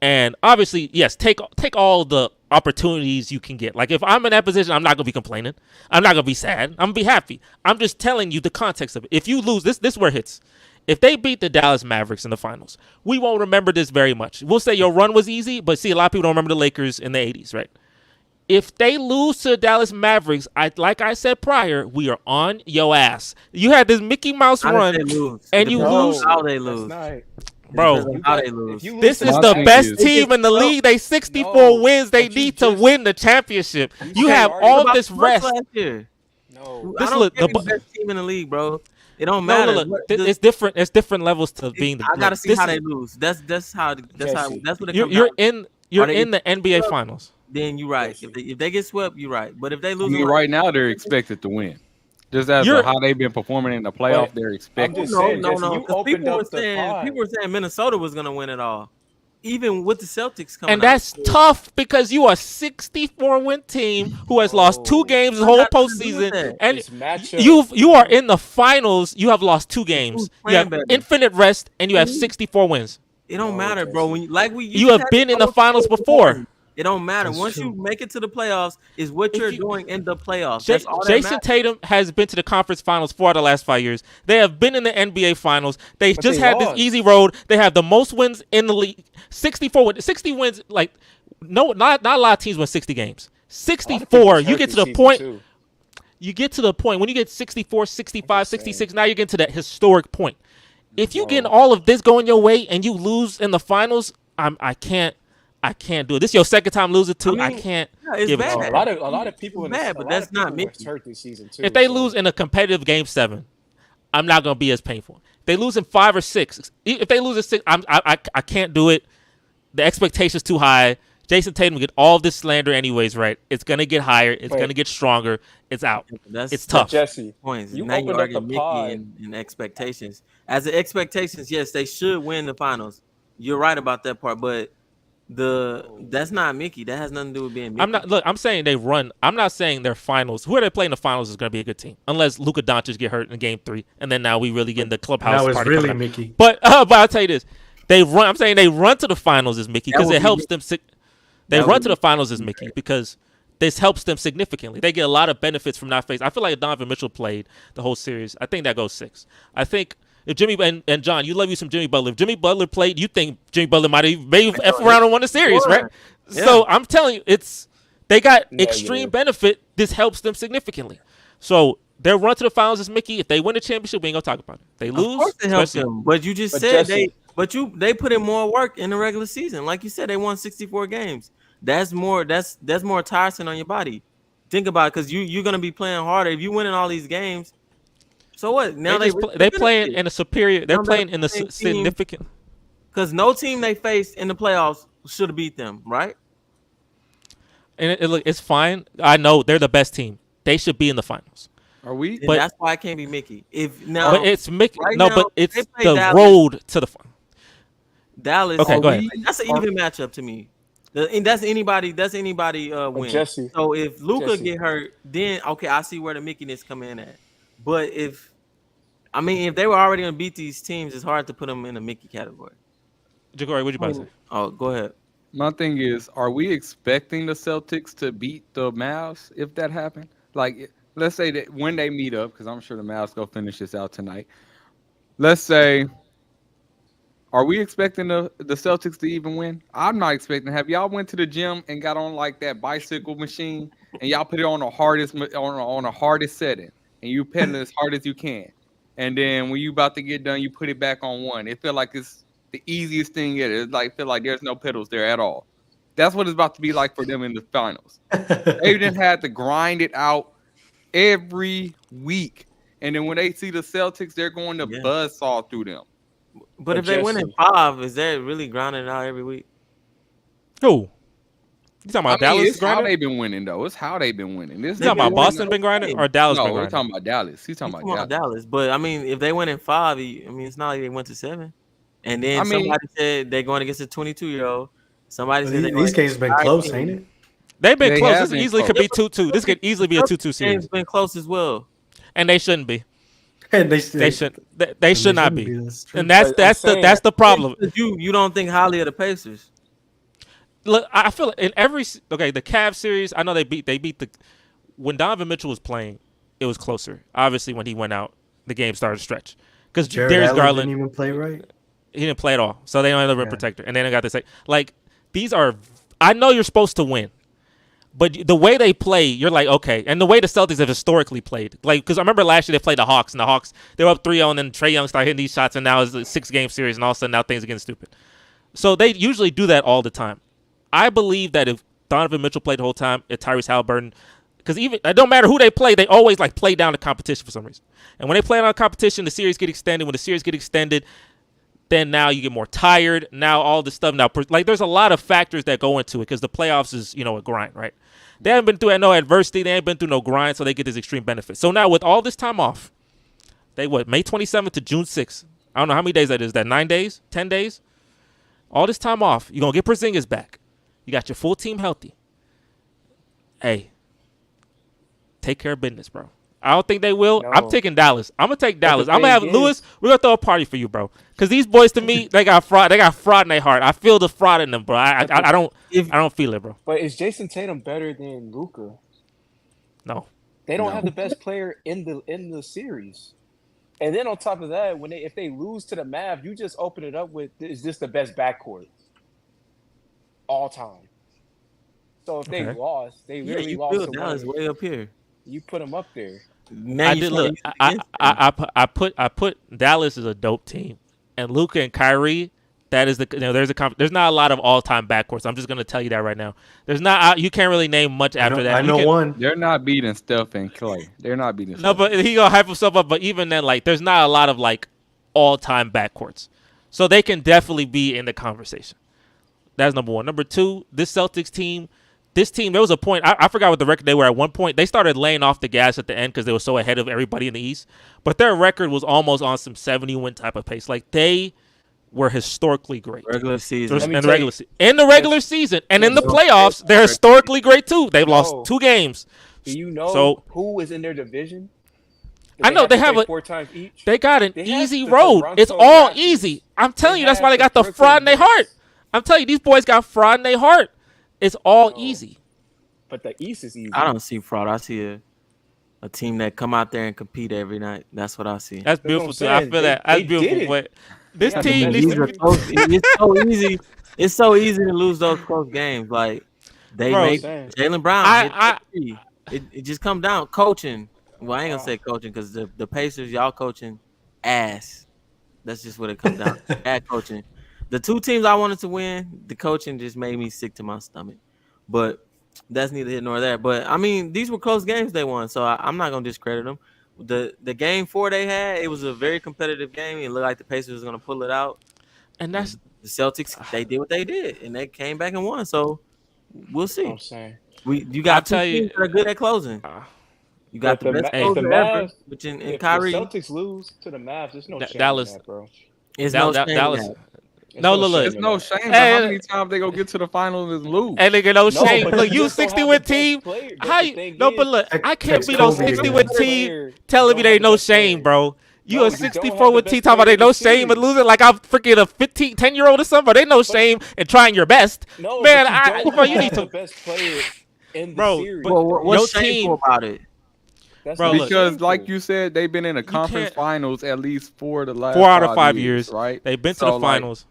and obviously, yes, take all the opportunities you can get. Like if I'm in that position, I'm not gonna be complaining. I'm not gonna be sad. I'm gonna be happy. I'm just telling you the context of it. If you lose, this where it hits. If they beat the Dallas Mavericks in the finals, we won't remember this very much. We'll say your run was easy, but see, a lot of people don't remember the Lakers in the 80s, right? If they lose to the Dallas Mavericks, like I said prior, we are on your ass. You had this Mickey Mouse run, and you lose. How they lose, bro? How they lose? This is the best team in the league. They 64 wins. They need to win the championship. You have all this rest. No, this is the best team in the league, bro. It don't matter. No, look, it's different. It's different levels to being the. I gotta see how they lose. That's what it comes You're in the NBA Finals. Then you're right. If they get swept, you're right. But if they lose, right now they're expected to win. Just as for how they've been performing in the playoff, they're expected. No. People were saying Minnesota was gonna win it all, even with the Celtics coming. And that's tough because you are a 64-win team who has lost 2 games the whole postseason, and you are in the finals. You have lost 2 games. You have infinite rest, and you have 64 wins. It don't matter, bro. When you have been in the finals before. It don't matter. Once you make it to the playoffs, is what you're doing in the playoffs. Jason Tatum has been to the conference finals 4 out of the last 5 years. They have been in the NBA finals. They just had this easy road. They have the most wins in the league. 60 wins. Like not a lot of teams win 60 games. 64. You get to the point. You get to the point when you get 64, 65, 66. Now you're getting to that historic point. If you get all of this going your way and you lose in the finals, I can't do it. This is your second time losing too. I can't give it to you. A lot of people in but that's not me. Hurt this season too. If they lose in a competitive game 7, I'm not gonna be as painful. If they lose in 5 or 6, if they lose at 6, I can't do it. The expectation's too high. Jason Tatum get all this slander anyways, right? It's gonna get higher. It's gonna get stronger. It's out. It's tough. Jesse, Points. you Now you opened up the argue Mickey pod. and expectations. As the expectations, yes, they should win the finals. You're right about that part, but that's not Mickey. That has nothing to do with being Mickey. I'm saying they run. I'm not saying their finals. Who are they playing in the finals is going to be a good team, unless Luka Doncic get hurt in Game 3, and then now we really get in the clubhouse. Now it's party really Mickey. But I'll tell you this: they run. I'm saying they run to the finals as Mickey because it helps them. They run to the finals as Mickey because this helps them significantly. They get a lot of benefits from not facing. I feel like if Donovan Mitchell played the whole series, I think that goes 6. I think. If Jimmy and John, you love you some Jimmy Butler. If Jimmy Butler played, you think Jimmy Butler might have F around and won the series, right? Yeah. So I'm telling you, they got extreme benefit. This helps them significantly. So their run to the finals is Mickey. If they win the championship, we ain't gonna talk about it. They lose, of course it helps them. But you just said they put in more work in the regular season. Like you said, they won 64 games. That's more tiresome on your body. Think about it, because you're gonna be playing harder if you winning all these games. So what? Now they playing in a superior. They're playing in a significant. Because no team they faced in the playoffs should have beat them, right? And it's fine. I know they're the best team. They should be in the finals. Are we? But that's why it can't be Mickey. But it's Mickey. Right no, now, but it's the Dallas. road to the final. Dallas. Okay, go ahead. That's an even matchup to me. That's anybody win. Jesse, so if Luka get hurt, then okay, I see where the Mickeyness come in at. But if they were already gonna beat these teams, it's hard to put them in a Mickey category. Jagori, what you about to say? Oh, go ahead. My thing is, are we expecting the Celtics to beat the Mavs if that happened? Like, let's say that when they meet up, because I'm sure the Mavs go finish this out tonight. Let's say, are we expecting the Celtics to even win? I'm not expecting. Have y'all went to the gym and got on like that bicycle machine and y'all put it on the hardest setting and you pedal as hard as you can, and then when you about to get done, you put it back on 1. It feel like it's the easiest thing yet. It's like feel like there's no pedals there at all. That's what it's about to be like for them in the finals. They didn't have to grind it out every week, and then when they see the Celtics, they're going to buzzsaw through them. But if they win in 5, is that really grinding it out every week? Who? You talking about Dallas? It's how they've been winning, though. It's how they've been winning. You talking about Boston been grinding or Dallas been grinding? No, we're talking about Dallas. He's talking about Dallas. But if they win in 5, it's not like they went to 7. And then somebody said they're going against a 22-year-old. Somebody said these games have been close, ain't it? They've been close. This easily could be 2-2. This could easily be a 2-2 series. It's been close as well. And they shouldn't be. And they should not be. And that's the problem. You don't think highly of the Pacers. Look, I feel in the Cavs series, I know they beat when Donovan Mitchell was playing, it was closer. Obviously, when he went out, the game started to stretch because Darius Garland didn't even play right. He didn't play at all, so they don't have a rim protector, and then they got this like these are. I know you're supposed to win, but the way they play, you're like okay, and the way the Celtics have historically played, like because I remember last year they played the Hawks, and the Hawks they were up 3-0, and then Trae Young started hitting these shots, and now it's a 6-game series, and all of a sudden now things are getting stupid. So they usually do that all the time. I believe that if Donovan Mitchell played the whole time, if Tyrese Halliburton, because even it don't matter who they play, they always like play down the competition for some reason. And when they play down the competition, the series get extended. When the series get extended, then now you get more tired. Now all this stuff. Now like there's a lot of factors that go into it because the playoffs is a grind, right? They haven't been through no adversity. They ain't been through no grind, so they get this extreme benefit. So now with all this time off, they May 27th to June 6th. I don't know how many days that is. That 9 days, 10 days. All this time off, you're gonna get Porzingis back. You got your full team healthy. Hey, take care of business, bro. I don't think they will. No. I'm taking Dallas. I'm gonna take Dallas. I'm gonna have Lewis. We're gonna throw a party for you, bro. Because these boys, to me, they got fraud. They got fraud in their heart. I feel the fraud in them, bro. I don't feel it, bro. But is Jason Tatum better than Luka? No. They don't have the best player in the series. And then on top of that, if they lose to the Mavs, you just open it up with is this the best backcourt all time? So if they lost, they literally lost. Dallas way up here. You put them up there. I did look. I put Dallas as a dope team, and Luka and Kyrie. That is there's not a lot of all-time backcourts. I'm just gonna tell you that right now. There's not. You can't really name much after that. I know one. They're not beating Steph and Clay. They're not beating. No, but he gonna hype himself up. But even then, like, there's not a lot of like all-time backcourts. So they can definitely be in the conversation. That's number one. Number two, this Celtics team. This team, there was a point, I forgot what the record they were at one point. They started laying off the gas at the end because they were so ahead of everybody in the East. But their record was almost on some 70-win type of pace. Like, they were historically great. Regular season. In the regular season. And in the playoffs, they're historically great, too. They've lost 2 games. Do you know who is in their division? I know they have 4 times each. They got an easy road. It's all easy. I'm telling you, that's why they got the fraud in their heart. I'm telling you, these boys got fraud in their heart. It's all easy. But the East is easy. I don't see fraud. I see a team that come out there and compete every night. That's what I see. That's beautiful too. I feel that. That's beautiful. But this team needs to be... It's so easy. It's so easy to lose those close games. Like they make Jaylen Brown. It just comes down coaching. Well, I ain't gonna say coaching because the Pacers, y'all coaching ass. That's just what it comes down to. Bad coaching. The 2 teams I wanted to win, the coaching just made me sick to my stomach. But that's neither here nor there. But I mean, these were close games they won, so I'm not gonna discredit them. The game 4 they had, it was a very competitive game. It looked like the Pacers was gonna pull it out. And that's the Celtics. They did what they did, and they came back and won. So we'll see. I'm saying you got 2 teams that are good at closing. You got the best closer ever, which in Kyrie. If the Celtics lose to the Mavs, there's no shame Dallas, in that, bro. It's no shame Dallas. in that. No, look. There's no shame. How many times they go get to the finals and lose? And they get no shame. Look, you 60-win team. How you? No, but look, I can't be no 60-win team telling me they ain't no shame, bro. You a 64-win team talking about they no shame and losing like I'm freaking a 10-year-old or something. But they no shame in trying your best. No, man, you need to best player in the series. What's shameful about it? Bro, because like you said, they've been in the conference finals at least 4 of the last 4 out of 5 years, right? They've been to the finals.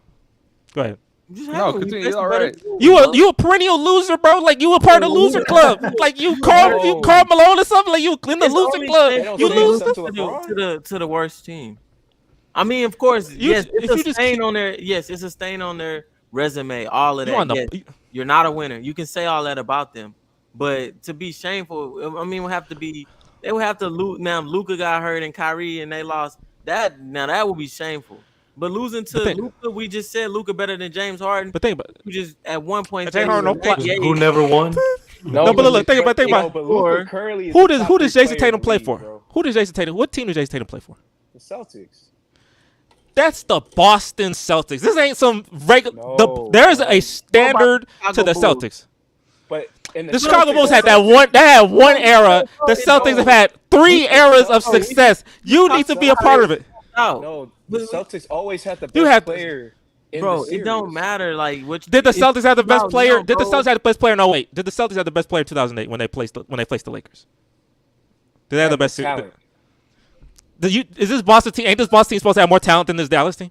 Go ahead. No, continue. All right. You a perennial loser, bro. Like you a part of the loser club. Like you Carl Malone or something. Like you in the loser club. You lose to the worst team. I mean, of course, yes, it's a stain on their. Yes, it's a stain on their resume. All of that. You're not a winner. You can say all that about them, but to be shameful, I mean, they would have to lose. Now, Luka got hurt and Kyrie, and they lost. That would be shameful. But losing to Luka, we just said Luka better than James Harden. But think about it. We just at one point James Harden who never won. No, but look, think about it. Who does Jason Tatum play for? Bro. Who does Jason Tatum? What team does Jason Tatum play for? The Celtics. That's the Boston Celtics. This ain't some regular. There is a standard to the Celtics. But the Chicago Bulls had that one. They had one era. The Celtics have had 3 eras of success. You need to be a part of it. No, the Celtics always had the best player. Bro, it don't matter. Like, did the Celtics have the best player? Did the Celtics have the best player? No, wait. Did the Celtics have the best player in 2008 when they faced the Lakers? Did they have the best talent? Is this Boston team? Ain't this Boston team supposed to have more talent than this Dallas team?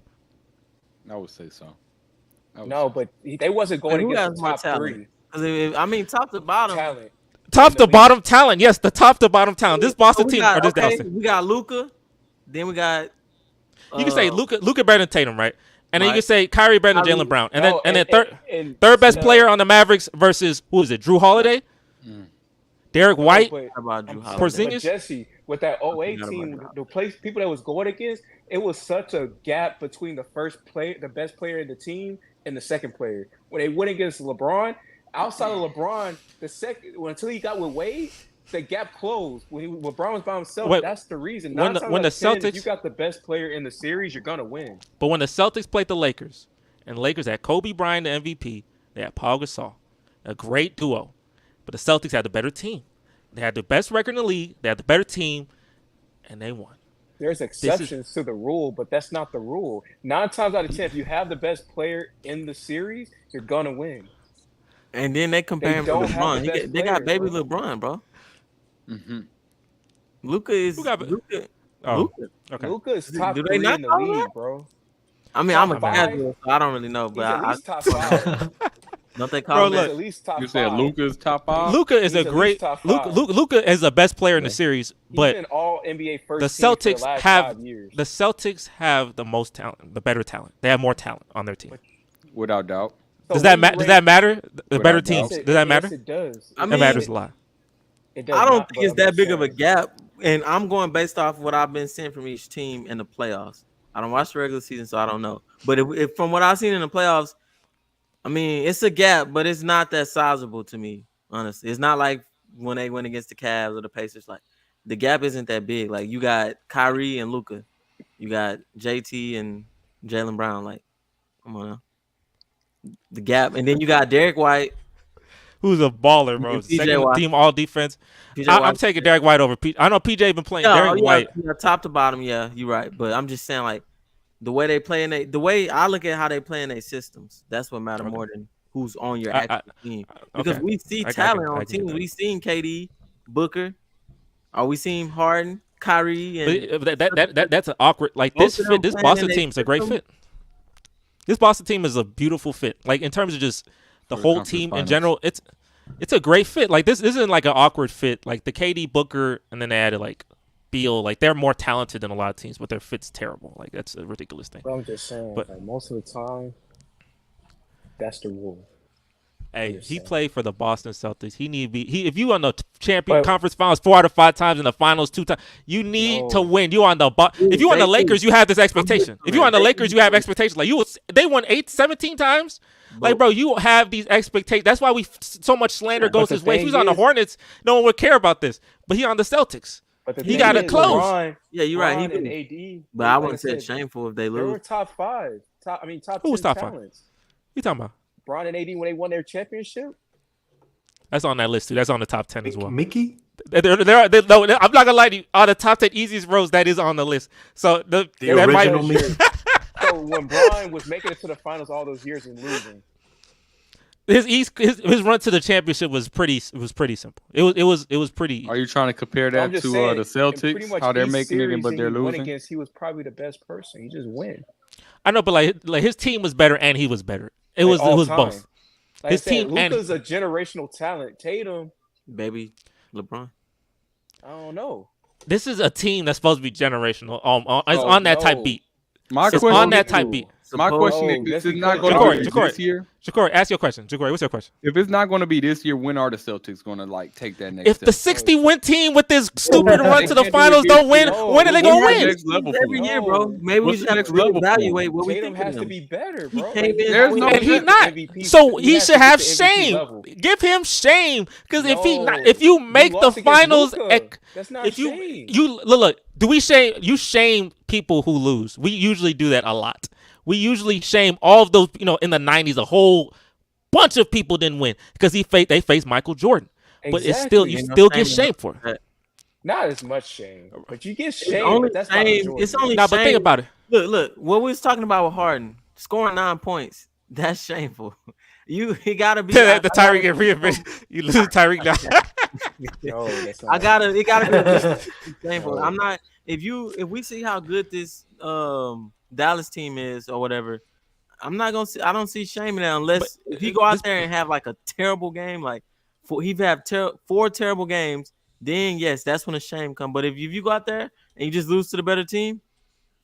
I would say so. But they wasn't going against the top 3. I mean, top to bottom talent. Top to bottom talent. Yes, the top to bottom talent. This Boston team or this Dallas team. We got Luka. Then we got. You can say Luka better than Tatum, right? And then you can say Kyrie better than Jaylen Brown. And then third best player on the Mavericks versus who is it? Drew Holiday, Derek White, Porzingis. Jesse, with that 08 team, the people that was going against, it was such a gap between the best player in the team, and the second player. When they went against LeBron, outside of LeBron, until he got with Wade, the gap closed. When LeBron was by himself, that's the reason. When the Celtics, if you got the best player in the series, you're gonna win. But when the Celtics played the Lakers, and the Lakers had Kobe Bryant, the MVP, they had Paul Gasol, a great duo. But the Celtics had the better team. They had the best record in the league. They had the better team, and they won. There's exceptions to the rule, but that's not the rule. 9 times out of 10, if you have the best player in the series, you're gonna win. And then they compare him to LeBron. They got baby LeBron, bro. Mm-hmm. Luka is Luka. Okay. Luka is top 3 in the league, bro. I mean, I'm a casual, so I don't really know, but at least top 5. Don't they call him at least top 5? You said Luka's top 5? Luka is a great Luka is the best player in the series, but he's been all NBA first the Celtics for the last have 5 years. The Celtics have the most talent, the better talent. They have more talent on their team. Without doubt. Does that matter? The better teams. Does that matter? Yes, it does. That matters a lot. It does I don't think it's that big of a gap, and I'm going based off what I've been seeing from each team in the playoffs. I don't watch the regular season, so I don't know. But if from what I've seen in the playoffs, I mean, it's a gap, but it's not that sizable to me. Honestly, it's not like when they went against the Cavs or the Pacers. Like the gap isn't that big. Like you got Kyrie and Luka, you got JT and Jaylen Brown. Like, come on now. The gap, and then you got Derek White, who's a baller, bro. Second team all defense. I'm taking Derek White over PJ. I know PJ been playing Derek White. Yeah, top to bottom, yeah, you're right. But I'm just saying, like, the way they play the way I look at how they play in their systems, that's what matters more than who's on your actual team. Because we see talent on teams. We seen KD, Booker. Are we seeing Harden, Kyrie, and that's an awkward. Like this fit. This Boston team is a great fit. This Boston team is a beautiful fit. Like in terms of just the whole team in general, it's a great fit. Like this isn't like an awkward fit. Like the KD, Booker, and then they added like Beal. Like they're more talented than a lot of teams, but their fit's terrible. Like that's a ridiculous thing. But I'm just saying, like, most of the time, that's the rule. Hey, he played for the Boston Celtics. He need to be. If you on the champion conference finals 4 out of 5 times, in the finals 2 times, you need to win. You on the if you on the Lakers, you have this expectation. If you on the Lakers, you have expectations. Like they won 17 times. Like, bro, you have these expectations. That's why so much slander goes his way. If he's on the Hornets, no one would care about this. But he on the Celtics. He got to close. LeBron, yeah, you're right. He and AD. But I wouldn't say it's shameful if they lose. They were top 5. Top Who was 10 top 5? talents. You talking about? LeBron and AD when they won their championship. That's on that list too. That's on the top 10 as well. Mickey? No, I'm not gonna lie to you. On the top 10 easiest rows, that is on the list. So the original Mickey. So when Bron was making it to the finals all those years and losing, his run to the championship was pretty simple. It was pretty. Are you trying to compare that to the Celtics? How they're making it, but they're losing? Against, he was probably the best person. He just win. I know, but like his team was better and he was better. It was both. Like his team. Luka's a generational talent. Tatum, baby, LeBron. I don't know. This is a team that's supposed to be generational. It's on that type beat. My question on that type beat. My question is, this is not going to be this year. Ja'Cory, ask your question. Ja'Cory, what's your question? If it's not going to be this year, when are the Celtics going to like take that next step? If the 60-win team with this stupid run to the finals don't win, when are they going to win? Every year, bro. Maybe we should have to evaluate what we think. Tatum has to be better, bro. And he's not. So he should have shame. Give him shame, because if you make the finals, that's not shame. Look. Do we shame? You shame people who lose. We usually do that a lot. We usually shame all of those. In the 90s, a whole bunch of people didn't win because they faced Michael Jordan. But it's still you still get shamed for it. Not as much shame, but you get shamed. But that's not it's only but think about it. Look. What we was talking about with Harden scoring 9 points. That's shameful. He gotta be the Tyreek get reinvented. You lose Tyreek now. No, that's not. It gotta be shameful. I'm not. If we see how good this Dallas team is or whatever, I'm not gonna see. I don't see shame in that unless if he go out there and have like a terrible game, like he'd have 4 terrible games. Then yes, that's when the shame comes. But if you go out there and you just lose to the better team,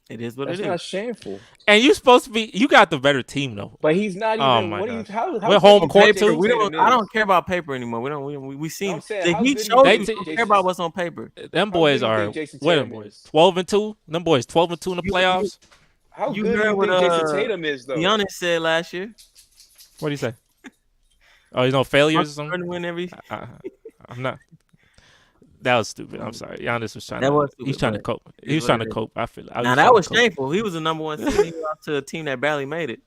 it is what it is. That's not shameful. And you're supposed to be. You got the better team though. But he's not even. Oh my God. We're home court too. I don't care about paper anymore. We seen. He showed don't care about what's on paper. Them boys are. What them boys? 12-2. Them boys 12-2 in the playoffs. How good do you think Jason Tatum is though? Giannis said last year. What do you say? Oh, he's no failures or something. Win every. I'm not. That was stupid. I'm sorry. Giannis was trying. He's trying to cope. He was trying to cope. I feel. Now that was shameful. He was the number 1 seed. He lost to a team that barely made it.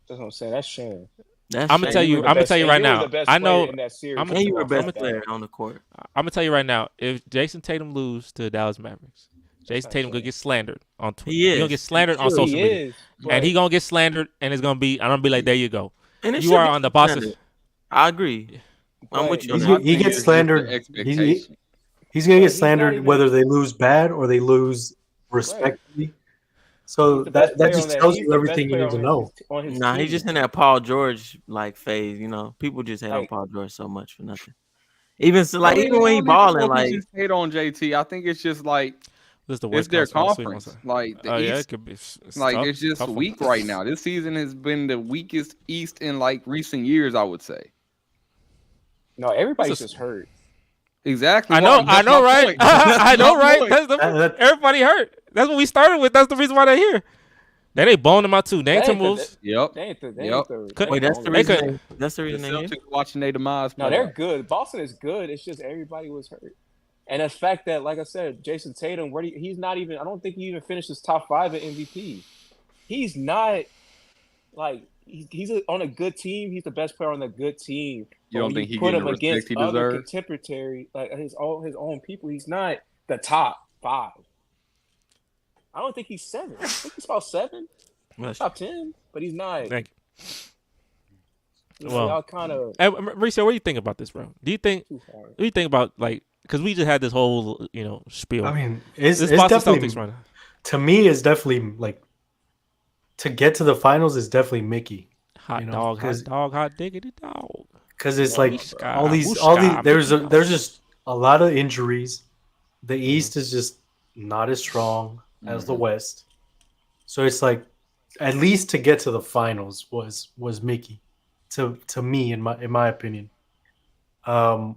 That's what I'm saying. That's shame. I'm gonna tell you right now. I know. You were the best player on the court. I'm gonna tell you right now. If Jason Tatum lose to the Dallas Mavericks, Jason Tatum gonna get slandered on Twitter. He's gonna get slandered on social media, and he gonna get slandered, and it's gonna be. I'm gonna be like, there you go. You are on the Boston. I agree. I'm with you. He gets slandered. He's going to get slandered whether they lose bad or they lose respectfully. Right. So that just tells you everything you need to know. Nah, he's just in that Paul George like phase. People just hate on Paul George so much for nothing. Even when he balling, like just hate on JT. I think it's just like it's their conference. Like the East, it could be. It's just weak right now. This season has been the weakest East in like recent years, I would say. No, everybody's just hurt. Exactly. I know, right? I know, right? Everybody hurt. That's what we started with. That's the reason why they're here. They blowing them out too. They ain't Timberwolves. Yep. Wait, that's the reason. That's the reason. The Celtics watching their demise. No, they're good. Boston is good. It's just everybody was hurt, and the fact that, like I said, Jason Tatum, he's not even. I don't think he even finished his top 5 at MVP. He's not like he's on a good team. He's the best player on the good team. You don't think he put getting him the against respect he other deserves? contemporary, like his own people? He's not the top 5. I don't think he's 7. I think he's about 7, top 10, but he's not. Thank you. Well, y'all kind of. Mauricio, what do you think about this, bro? Do you think about because we just had this whole spiel? I mean, it's Boston definitely Celtics run. To me, it's definitely like to get to the finals is definitely Mickey. Hot diggity dog. Because it's like all these. There's just a lot of injuries. The East is just not as strong as the West, so it's like at least to get to the finals was Mickey, to me in my opinion. Now,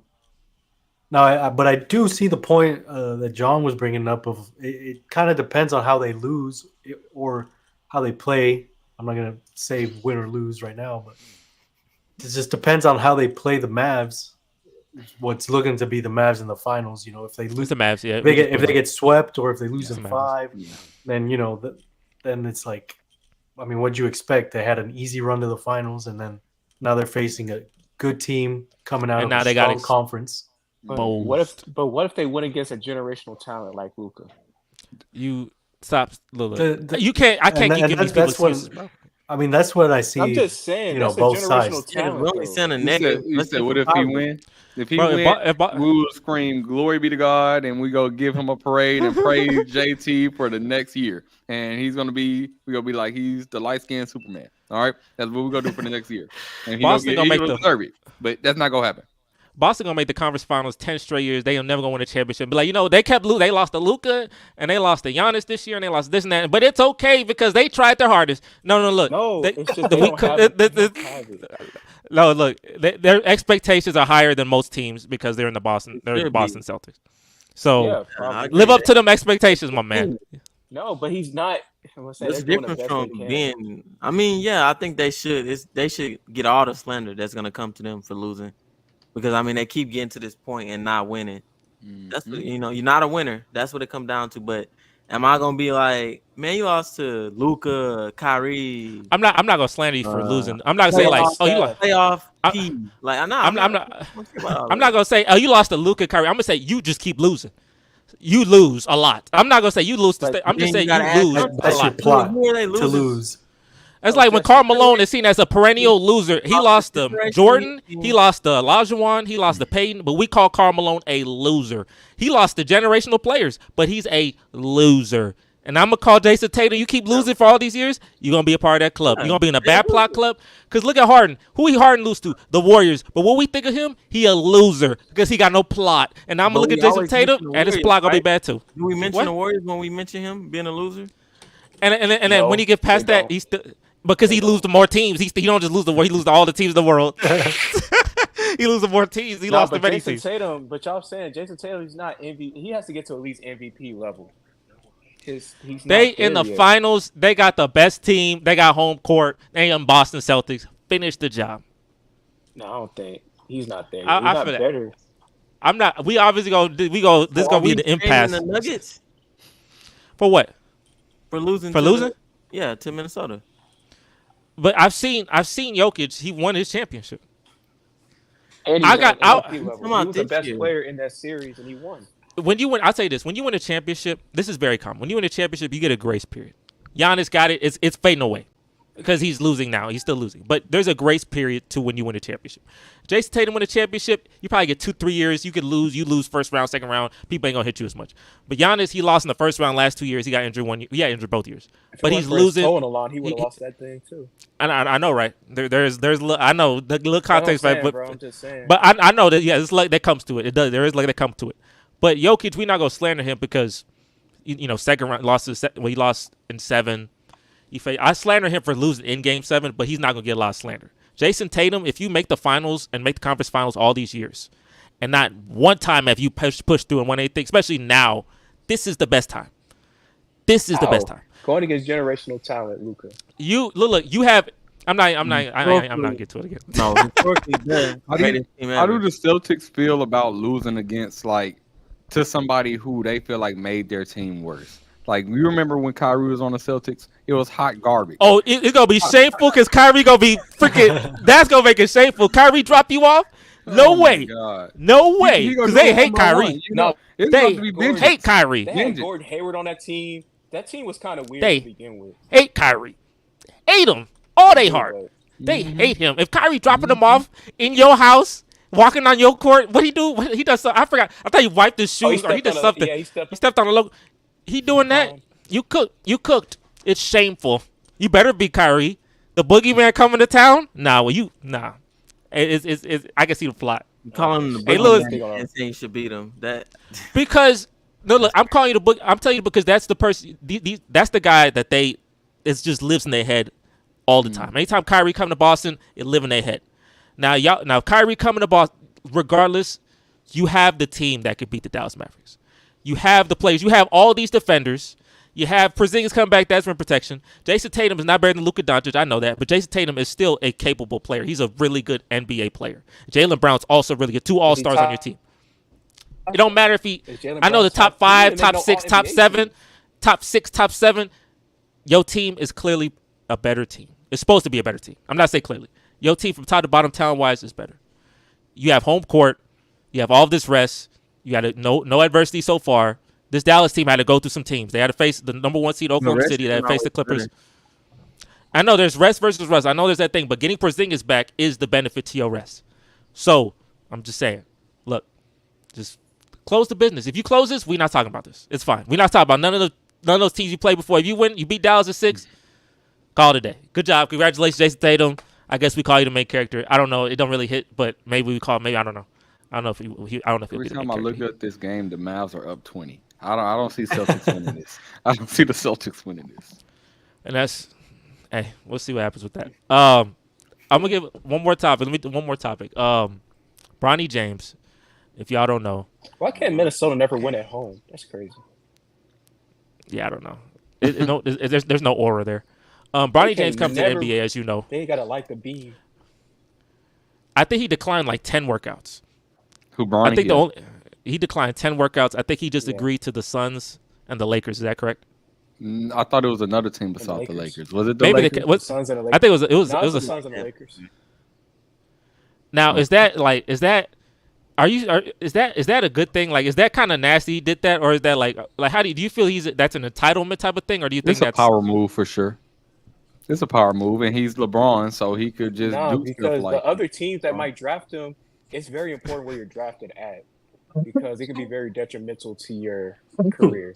but I do see the point that John was bringing up of it kind of depends on how they lose or how they play. I'm not gonna say win or lose right now, but it just depends on how they play the Mavs. What's looking to be the Mavs in the finals, if they lose the Mavs, yeah, if they get swept or if they lose in 5, then then it's like, I mean, what'd you expect? They had an easy run to the finals, and then now they're facing a good team coming out of a strong conference. But what if they went against a generational talent like Luka? You stop, Lillard. You can't. I can't keep giving these people excuses, bro. I mean, that's what I see. I'm just saying, both sides. Talent, really saying a negative. You said, what if he win? If he win, we will scream "Glory be to God" and we go give him a parade and praise JT for the next year. And we're gonna be like he's the light skinned Superman. All right, that's what we're gonna do for the next year. And Boston gonna make deserve it, but that's not gonna happen. Boston gonna make the conference finals 10 straight years. They are never gonna win a championship. But they lost to Luka and they lost to Giannis this year and they lost this and that. But it's okay because they tried their hardest. Look. Look. Their expectations are higher than most teams because they're in the Boston Celtics. So live up to them expectations, my man. No, but he's not. It's different from being. I mean, yeah, I think they should. They should get all the slander that's gonna come to them for losing. Because, I mean, they keep getting to this point and not winning. That's you're not a winner. That's what it comes down to. But am I gonna be like, man, you lost to Luka, Kyrie? I'm not gonna slander you for losing. I'm not gonna say like, oh, you lost playoff P. Like, I'm not gonna say, oh, you lost to Luka, Kyrie. I'm gonna say you just keep losing. You lose a lot. I'm not gonna say you lose to. I'm just saying you lose a lot. Who are they to lose? It's like when Karl Malone is seen as a perennial loser. He lost to Jordan. He lost to Olajuwon. He lost to Payton. But we call Karl Malone a loser. He lost to generational players, but he's a loser. And I'm going to call Jason Tatum. You keep losing for all these years, you're going to be a part of that club. You're going to be in a bad plot club. Because look at Harden. Who Harden lose to? The Warriors. But what we think of him, he a loser because he got no plot. And I'm going to look at Jason Tatum, and his plot going to be bad too. Do we mention the Warriors when we mention him being a loser? And then when you get past that, he's still... Because he loses to more teams. He don't just lose the world. He loses to all the teams in the world. He loses to more teams. He lost to many teams. But y'all saying Jason Tatum, he's not MVP. He has to get to at least MVP level. They in the finals. They got the best team. They got home court. They in Boston Celtics. Finish the job. No, I don't think he's not there. He's not better. I'm not. We obviously go. This is gonna be the impasse. The Nuggets for what? For losing. To Minnesota. But I've seen Jokic. He won his championship. And he was the best player in that series, and he won. When you win, I'll tell you this: when you win a championship, this is very common. When you win a championship, you get a grace period. Giannis got it. It's fading away because he's losing now. He's still losing, but there's a grace period to when you win a championship. Jason Tatum win a championship, you probably get 2-3 years. You could lose. You lose first round, second round. People ain't gonna hit you as much. But Giannis, he lost in the first round last 2 years. He got injured 1 year. He got injured both years. But he's losing. He would have lost that thing too. I know, right? There's I know the little context, right? But bro, I'm just saying. But I know that it's like that comes to it. It does. There is like that comes to it. But Jokic, we're not gonna slander him because second round he lost in 7. I slander him for losing in Game 7, but he's not gonna get a lot of slander. Jason Tatum, if you make the finals and make the conference finals all these years, and not one time have you pushed through and won anything, especially now, this is the best time. This is the best time. Going against generational talent, Luka. You look. You have. I'm not getting to it again. No, historically, How do the Celtics feel about losing against to somebody who they feel like made their team worse? Like, you remember when Kyrie was on the Celtics? It was hot garbage. Oh, it's gonna be shameful because Kyrie gonna be freaking. That's gonna make it shameful. Kyrie drop you off? No way. God. No way. Because they hate Kyrie. They hate Kyrie. They had Gordon Hayward on that team. That team was kind of weird to begin with. Hate Kyrie. Hate him. All they heart. They hate him. If Kyrie dropping them off in your house, walking on your court, what he do? He does something. I forgot. I thought he wiped his shoes or he did something. He stepped on the logo. He doing that? You cooked. It's shameful. You better be Kyrie. The boogeyman coming to town? Nah. It's I can see the plot. You call him the boogeyman and saying you should beat him. Because look, I'm calling you the book. I'm telling you because that's the person. That's the guy that it just lives in their head all the time. Anytime Kyrie come to Boston, it live in their head. Now Kyrie coming to Boston, regardless, you have the team that could beat the Dallas Mavericks. You have the players. You have all these defenders. You have Porzingis coming back. That's rim protection. Jason Tatum is not better than Luka Doncic. I know that. But Jason Tatum is still a capable player. He's a really good NBA player. Jaylen Brown's also really good. 2 All-Stars on your team. It don't matter if I know the top 5, top 6, top 7, top 6, top 7. Your team is clearly a better team. It's supposed to be a better team. I'm not saying clearly. Your team from top to bottom talent-wise is better. You have home court. You have all of this rest. You had no adversity so far. This Dallas team had to go through some teams. They had to face the number 1 seed Oklahoma City. They had to face the Clippers. I know there's rest versus rest. I know there's that thing, but getting Porzingis back is the benefit to your rest. So I'm just saying, look, just close the business. If you close this, we're not talking about this. It's fine. We're not talking about none of those teams you played before. If you win, you beat Dallas at 6, call it a day. Good job. Congratulations, Jason Tatum. I guess we call you the main character. I don't know. It don't really hit, but maybe we call. Maybe I don't know. I don't know if every time I look at this game, the Mavs are up 20. I don't see Celtics winning this. I don't see the Celtics winning this. And hey, we'll see what happens with that. I'm gonna give one more topic. Let me do one more topic. Bronny James. If y'all don't know, why can't Minnesota never win at home? That's crazy. Yeah, I don't know. There's no aura there. Bronny James comes to the NBA, as you know. They gotta like the beam. I think he declined like 10 workouts. Who Bronny? I think he declined 10 workouts. I think he just agreed to the Suns and the Lakers. Is that correct? I thought it was another team besides the Lakers. Was it the Lakers? The Suns and the Lakers? I think it was the Suns and the Lakers. Now, is that a good thing? Like, is that kind of nasty he did that, or is that like how do you feel that's an entitlement type of thing, or do you think that's a power move for sure? It's a power move, and he's LeBron, so he could just do because stuff like the other teams that might draft him, it's very important where you're drafted at because it can be very detrimental to your career.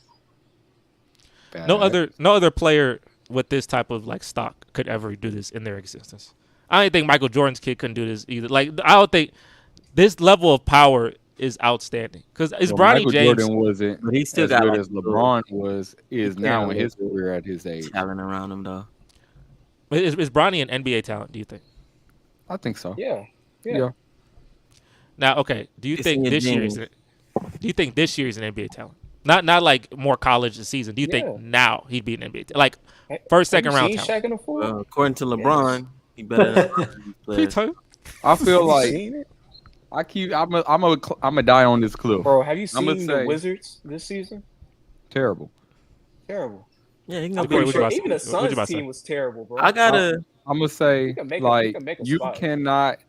No other player with this type of like stock could ever do this in their existence. I don't think Michael Jordan's kid couldn't do this either. Like, I don't think this level of power is outstanding because it's Bronny Michael James. Jordan wasn't, but he still got good as LeBron is now in his career at his age. Talent around him though. Is Bronny an NBA talent? Do you think? I think so. Yeah. Now, okay. Do you think this year is an NBA talent? Not like more college this season. Do you think now he'd be an NBA talent? Like first, second round talent? According to LeBron, he better. I feel like I'm a die on this cliff. Bro, have you seen the Wizards this season? Terrible. Yeah, I'm pretty sure even the Suns team was terrible, bro. I'm gonna say you cannot.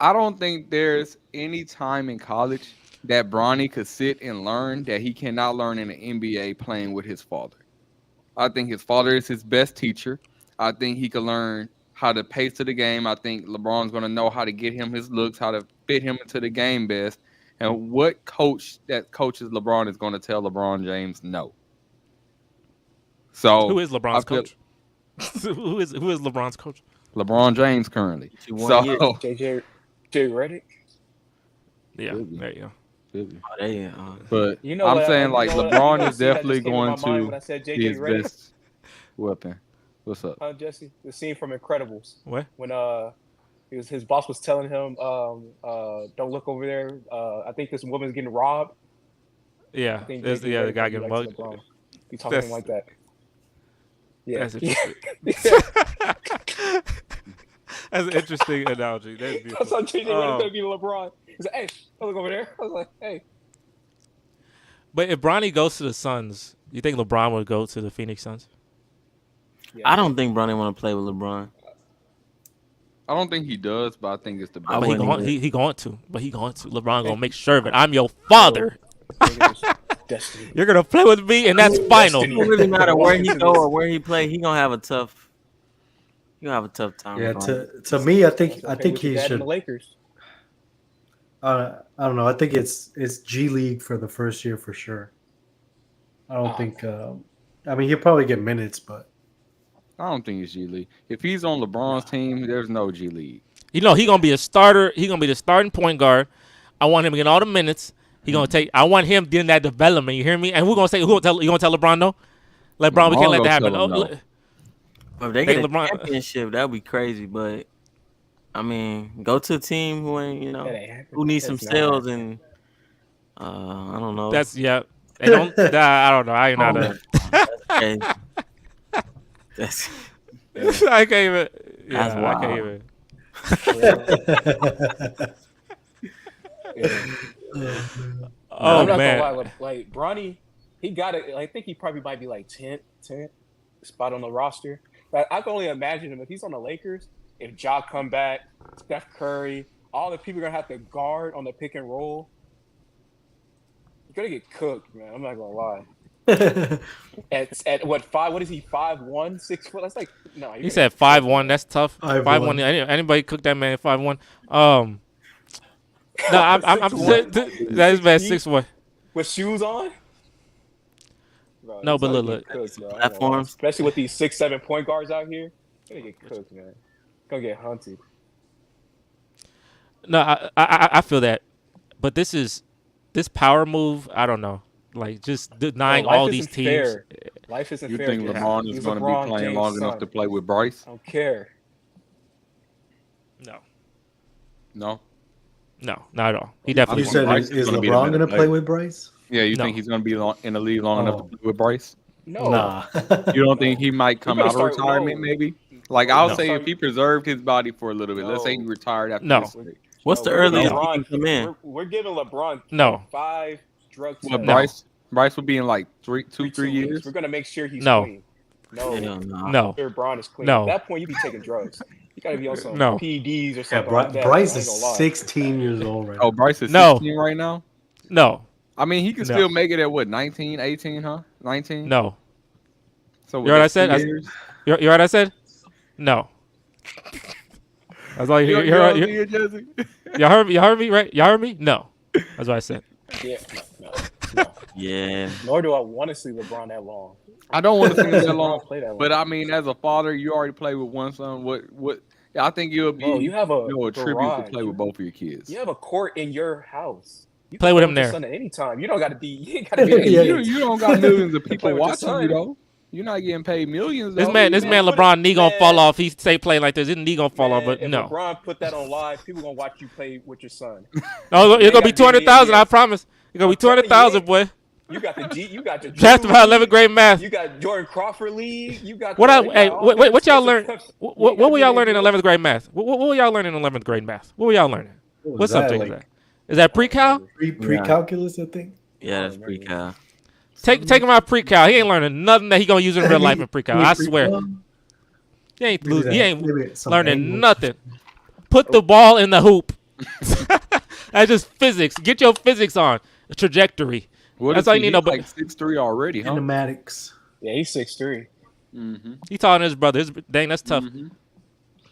I don't think there's any time in college that Bronny could sit and learn that he cannot learn in the NBA playing with his father. I think his father is his best teacher. I think he could learn how to pace to the game. I think LeBron's going to know how to get him his looks, how to fit him into the game best. And what coach that coaches LeBron is going to tell LeBron James no. So who is LeBron's coach? who is LeBron's coach? LeBron James currently. So JJ Redick. Yeah, there you go. But you know I'm saying like LeBron is definitely going to be his best weapon. What's up? Jesse, the scene from Incredibles. What? When his boss was telling him, don't look over there. I think this woman's getting robbed. Yeah, the guy getting mugged. Be talking like that. Yeah. That's interesting. That's an interesting analogy. That's beautiful. I saw JJ Redick's gonna be LeBron. He's like, hey, I look over there. I was like, hey. But if Bronny goes to the Suns, you think LeBron would go to the Phoenix Suns? Yeah. I don't think Bronny want to play with LeBron. I don't think he does, but I think it's the best. But he going to. But he going to. LeBron gonna make sure of it. I'm your father. You're gonna play with me, and that's final. It don't really matter where he go or where he play. He gonna have a tough. You have a tough time. Yeah, to me, I think he should. The Lakers. I don't know. I think it's G League for the first year for sure. I don't think. I mean, he'll probably get minutes, but I don't think it's G League. If he's on LeBron's team, there's no G League. You know, he's gonna be a starter. He's gonna be the starting point guard. I want him to get all the minutes. I want him doing that development. You hear me? And who's gonna say? You gonna tell LeBron no? LeBron, we can't let that happen. No. If they get a championship, that'd be crazy. But I mean, go to a team who ain't, who needs some sales and I don't know. They don't. I don't know. I ain't not a. That's I can't even. Yeah, that's wild. I can't even. Oh I'm not man! gonna lie, like Bronny, he got it. I think he probably might be like 10th spot on the roster. But I can only imagine him if he's on the Lakers. If Ja come back, Steph Curry, all the people are gonna have to guard on the pick and roll. You're gonna get cooked, man. I'm not gonna lie. At what 5? What is he? 5'1", 6 foot? That's like no. He said 5'1". That's tough. 5'1". Anybody cook that man 5'1"? No, I'm that is man 6'1". With shoes on. Bro, No, but look. Platforms, especially with these 6'7" point guards out here, gonna get cooked, man. Gonna get hunted. No, I feel that, but this power move. I don't know. Like just denying all these teams. Fair. Life isn't you fair. You think LeBron is going to be playing James long enough to play with Bryce? I don't care. No, not at all. He definitely. You said is LeBron going to play with Bryce? Yeah, you think he's going to be in the league long enough to play with Bryce? No. Nah. You don't think he might come out of retirement? Maybe. Like I'll say, if he preserved his body for a little bit, let's say he retired after this. What's the earliest he can come in? We're giving LeBron 5 drug tests. What, Bryce will be in like 3 years. We're gonna make sure he's clean. No. LeBron is clean. At that point, you be taking drugs. You gotta be on some PEDs or something. Yeah, like that. Bryce is 16 years old right now. Oh, Bryce is 16 right now? No. I mean, he can still make it at what, 19, 18, huh? 19? No. So you heard what I said? You heard what I said? No. That's all you heard. Y'all heard me, right? Y'all heard me? No. That's what I said. Yeah. No. Yeah. Nor do I want to see LeBron that long. I don't want to see him that long. But I mean, as a father, you already play with one son. What? I think you'll be. You have a tribute to play with both of your kids. You have a court in your house. You play with him there. Son at any time. You don't got to be. You ain't got to be. You don't got millions of people watching you though. You're not getting paid millions. This man, LeBron, knee gonna fall off. He stay playing like this. His knee gonna fall off, but if no. LeBron put that on live, people gonna watch you play with your son. No, it's gonna be 200,000. I promise. It's gonna be 200,000, boy. You got the G. You got the. That's about 11th grade math. You got Jordan Crawford League. You got. What y'all learn? What were y'all learning in 11th grade math? What were y'all learning in 11th grade math? What were y'all learning? What subject is that? Is that pre-cal? Pre-calculus, I think. Yeah, that's pre-cal. Take him out pre-cal. He ain't learning nothing that he gonna use in real life in pre-cal. I swear. He ain't losing. He ain't learning nothing. Put the ball in the hoop. That's just physics. Get your physics on. A trajectory. That's all you need to know. Like 6'3" already, huh? Kinematics. Yeah, he's 6'3". He taller than his brother. Dang, that's tough.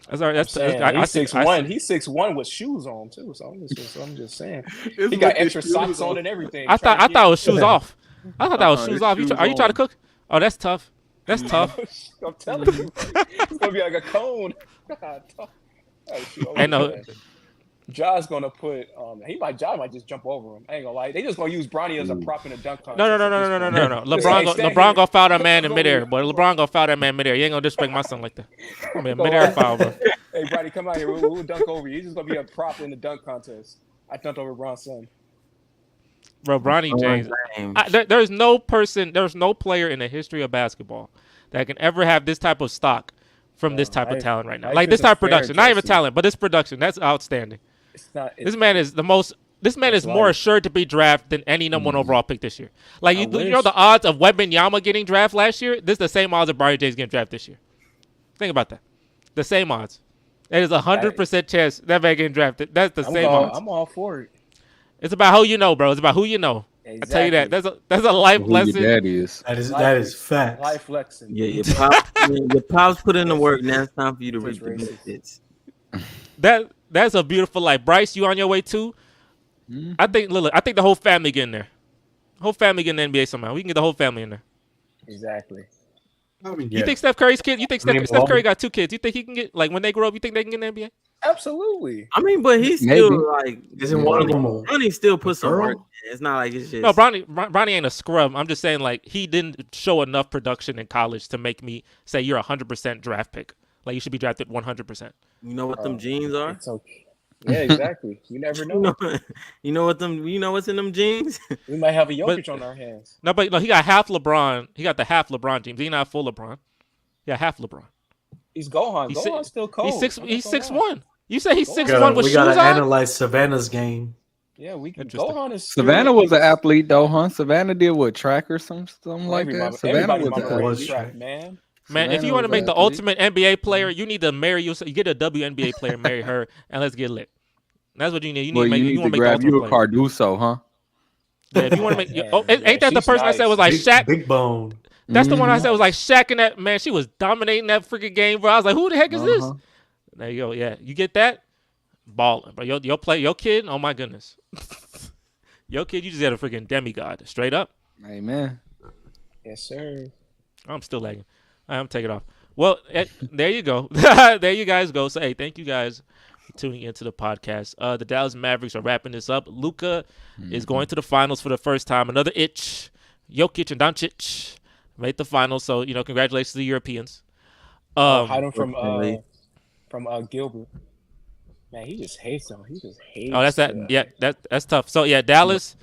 That's all right. That's he's 6'1". He's 6'1" with shoes on too. So I'm just saying. He got extra socks on and everything. I thought it was shoes off. I thought that was shoes off. Are you trying to cook? Oh, that's tough. That's tough. I'm telling you, it's gonna be like a cone. I know. Ja's gonna put. Ja might just jump over him. I ain't gonna lie. They just gonna use Bronny as a prop in a dunk contest. No. LeBron gonna foul that man in midair, boy. LeBron gonna foul that man midair. You ain't gonna disrespect my son like that. I mean, midair foul, bro. Hey, Bronny, come out here. We'll dunk over you. He's just gonna be a prop in the dunk contest. I dunked over LeBron's son. Bro, Bronny James. There's no player in the history of basketball that can ever have this type of stock from this type of talent right now. Like this isn't type of fair, production, not even Jesse. talent, but this production. That's outstanding. It's not. This man is the most. This man is more life. assured to be drafted than any number one overall pick this year. Like you know wish. the odds of Wembanyama getting drafted last year. This is the same odds of Bronny James getting drafted this year. Think about that. The same odds. That is 100% chance that man getting drafted. That's the same odds. I'm all for it. It's about who you know, bro. It's about who you know. Exactly. I tell you that. That's a life lesson. That is fact. Life lesson. Yeah, your pops put in the work. Now it's time for you to reap the benefits. That's a beautiful life. Bryce, you on your way too? Mm-hmm. I think the whole family get in there. Whole family get in the NBA somehow. We can get the whole family in there. Exactly. I mean, You think Steph Curry's kid? You think Steph Curry got 2 kids? You think he can get when they grow up? You think they can get in the NBA? Absolutely. I mean, but he's still isn't one of them? Bronny still puts some work. It's not like it's just no. Bronny ain't a scrub. I'm just saying he didn't show enough production in college to make me say you're 100% draft pick. Like you should be drafted 100%. You know what them jeans are? It's okay. Yeah, exactly. You never know. You know what's in them jeans? We might have a Jokic on our hands. No, but he got half LeBron. He got the half LeBron jeans. He's not full LeBron. Yeah, half LeBron. He's Gohan. Gohan's still cold. He's 6'1". You say he's 6'1" with shoes on? We gotta analyze Savannah's game. Yeah, we can. Gohan is. Savannah was an athlete though, huh? Savannah did what, track or something like that. Savannah was track, man. Man, if you want to make the ultimate NBA player, you need to marry you get a WNBA player, marry her, and let's get lit. That's what you need. You need to grab you a Carduso, huh? Yeah, if you want to make, ain't that the person I said was like Shaq? Big bone. That's the one I said was like Shaq in that man. She was dominating that freaking game, bro. I was like, who the heck is this? There you go. Yeah, you get that, balling, bro. Your kid. Oh my goodness, your kid. You just had a freaking demigod, straight up. Amen. Yes, sir. I'm still lagging. I'm taking off. Well, there you go. There you guys go. So, hey, thank you guys for tuning into the podcast. The Dallas Mavericks are wrapping this up. Luka is going to the finals for the first time. Another itch. Jokic and Doncic made the finals. So, congratulations to the Europeans. Hide him from Gilbert. Man, he just hates him. He just hates. Oh, that's that. Yeah, that's tough. So, yeah, Dallas.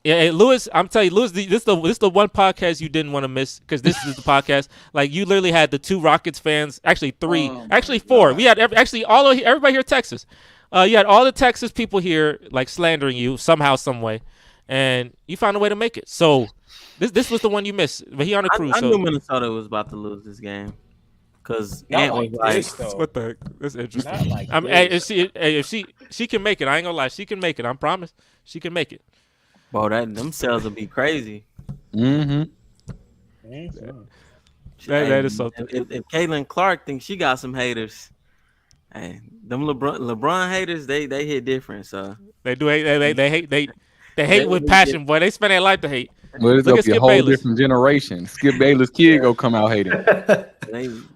Yeah, hey, Lewis, I'm telling you, Lewis, this is the one podcast you didn't want to miss because this is the podcast. Like you literally had the 2 Rockets fans, actually 3, actually 4. We had everybody here in Texas. You had all the Texas people here like slandering you somehow, some way, and you found a way to make it. So this was the one you missed, but he on a cruise. I knew Minnesota was about to lose this game because Ant was like, "What the heck? That's interesting." Not like if she can make it, I ain't gonna lie, she can make it. I promise, she can make it. Bro, them sales will be crazy. Mm-hmm. That is something. If Caitlin Clark thinks she got some haters, hey, them LeBron haters, they hit different. So they do hate. They hate with passion, boy. They spend their life to hate. Well, it's gonna be a whole different generation. Skip Bayless' kid go come out hating.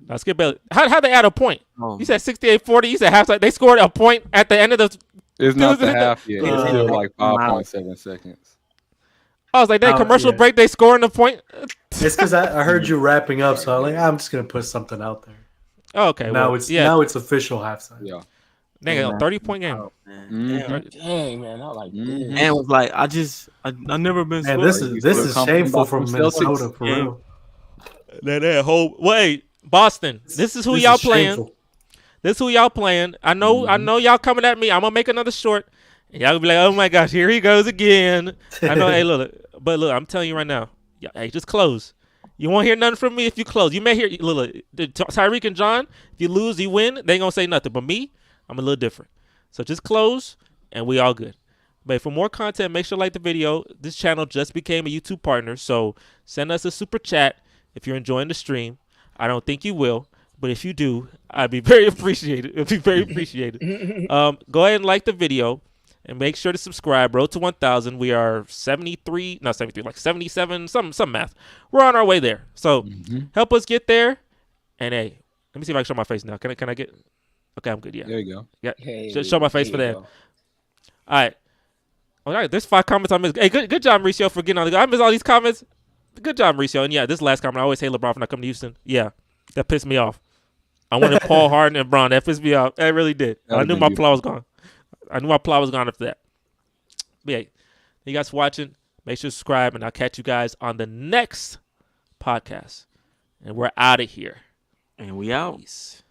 Now, Skip Bayless. How they add a point? Oh. You said 68-40. You said halftime. They scored a point at the end of the. It's not the half yet. It's still like 5.7 seconds. I was like, that commercial break, they scoring the point. It's because I heard you wrapping up, so I'm just gonna put something out there. Oh, okay. Now it's official halftime. Yeah. Dang, a 30-point game. Oh, man. Dang, man, not like this. And was like, I never been. Man, this is shameful from Minnesota for real. That whole wait, Boston. This is who y'all playing. Shameful. This is who y'all playing. I know y'all coming at me. I'm gonna make another short. And y'all gonna be like, oh my gosh, here he goes again. I know. Hey, look, I'm telling you right now. Hey, just close. You won't hear nothing from me if you close. You may hear Tyreek and John. If you lose, you win. They ain't gonna say nothing. But me, I'm a little different. So just close, and we all good. But for more content, make sure to like the video. This channel just became a YouTube partner, so send us a super chat if you're enjoying the stream. I don't think you will, but if you do, I'd be very appreciated. It'd be very appreciated. Go ahead and like the video. And make sure to subscribe. Road to 1,000. We are 73, not 73, like 77, some math. We're on our way there. So help us get there. And hey, let me see if I can show my face now. Can I get? Okay, I'm good. Yeah. There you go. Yeah. Hey, show my face for that. All right. All right. There's 5 comments I missed. Hey, good job, Mauricio, for getting on the go. I missed all these comments. Good job, Mauricio. And yeah, this last comment, I always hate LeBron for not coming to Houston. Yeah, that pissed me off. I wanted Paul Harden and Bron. That pissed me off. It really did. I knew my plot was gone. I knew my plot was gone after that. But yeah, thank you guys for watching. Make sure to subscribe, and I'll catch you guys on the next podcast. And we're out of here. And we out. Peace.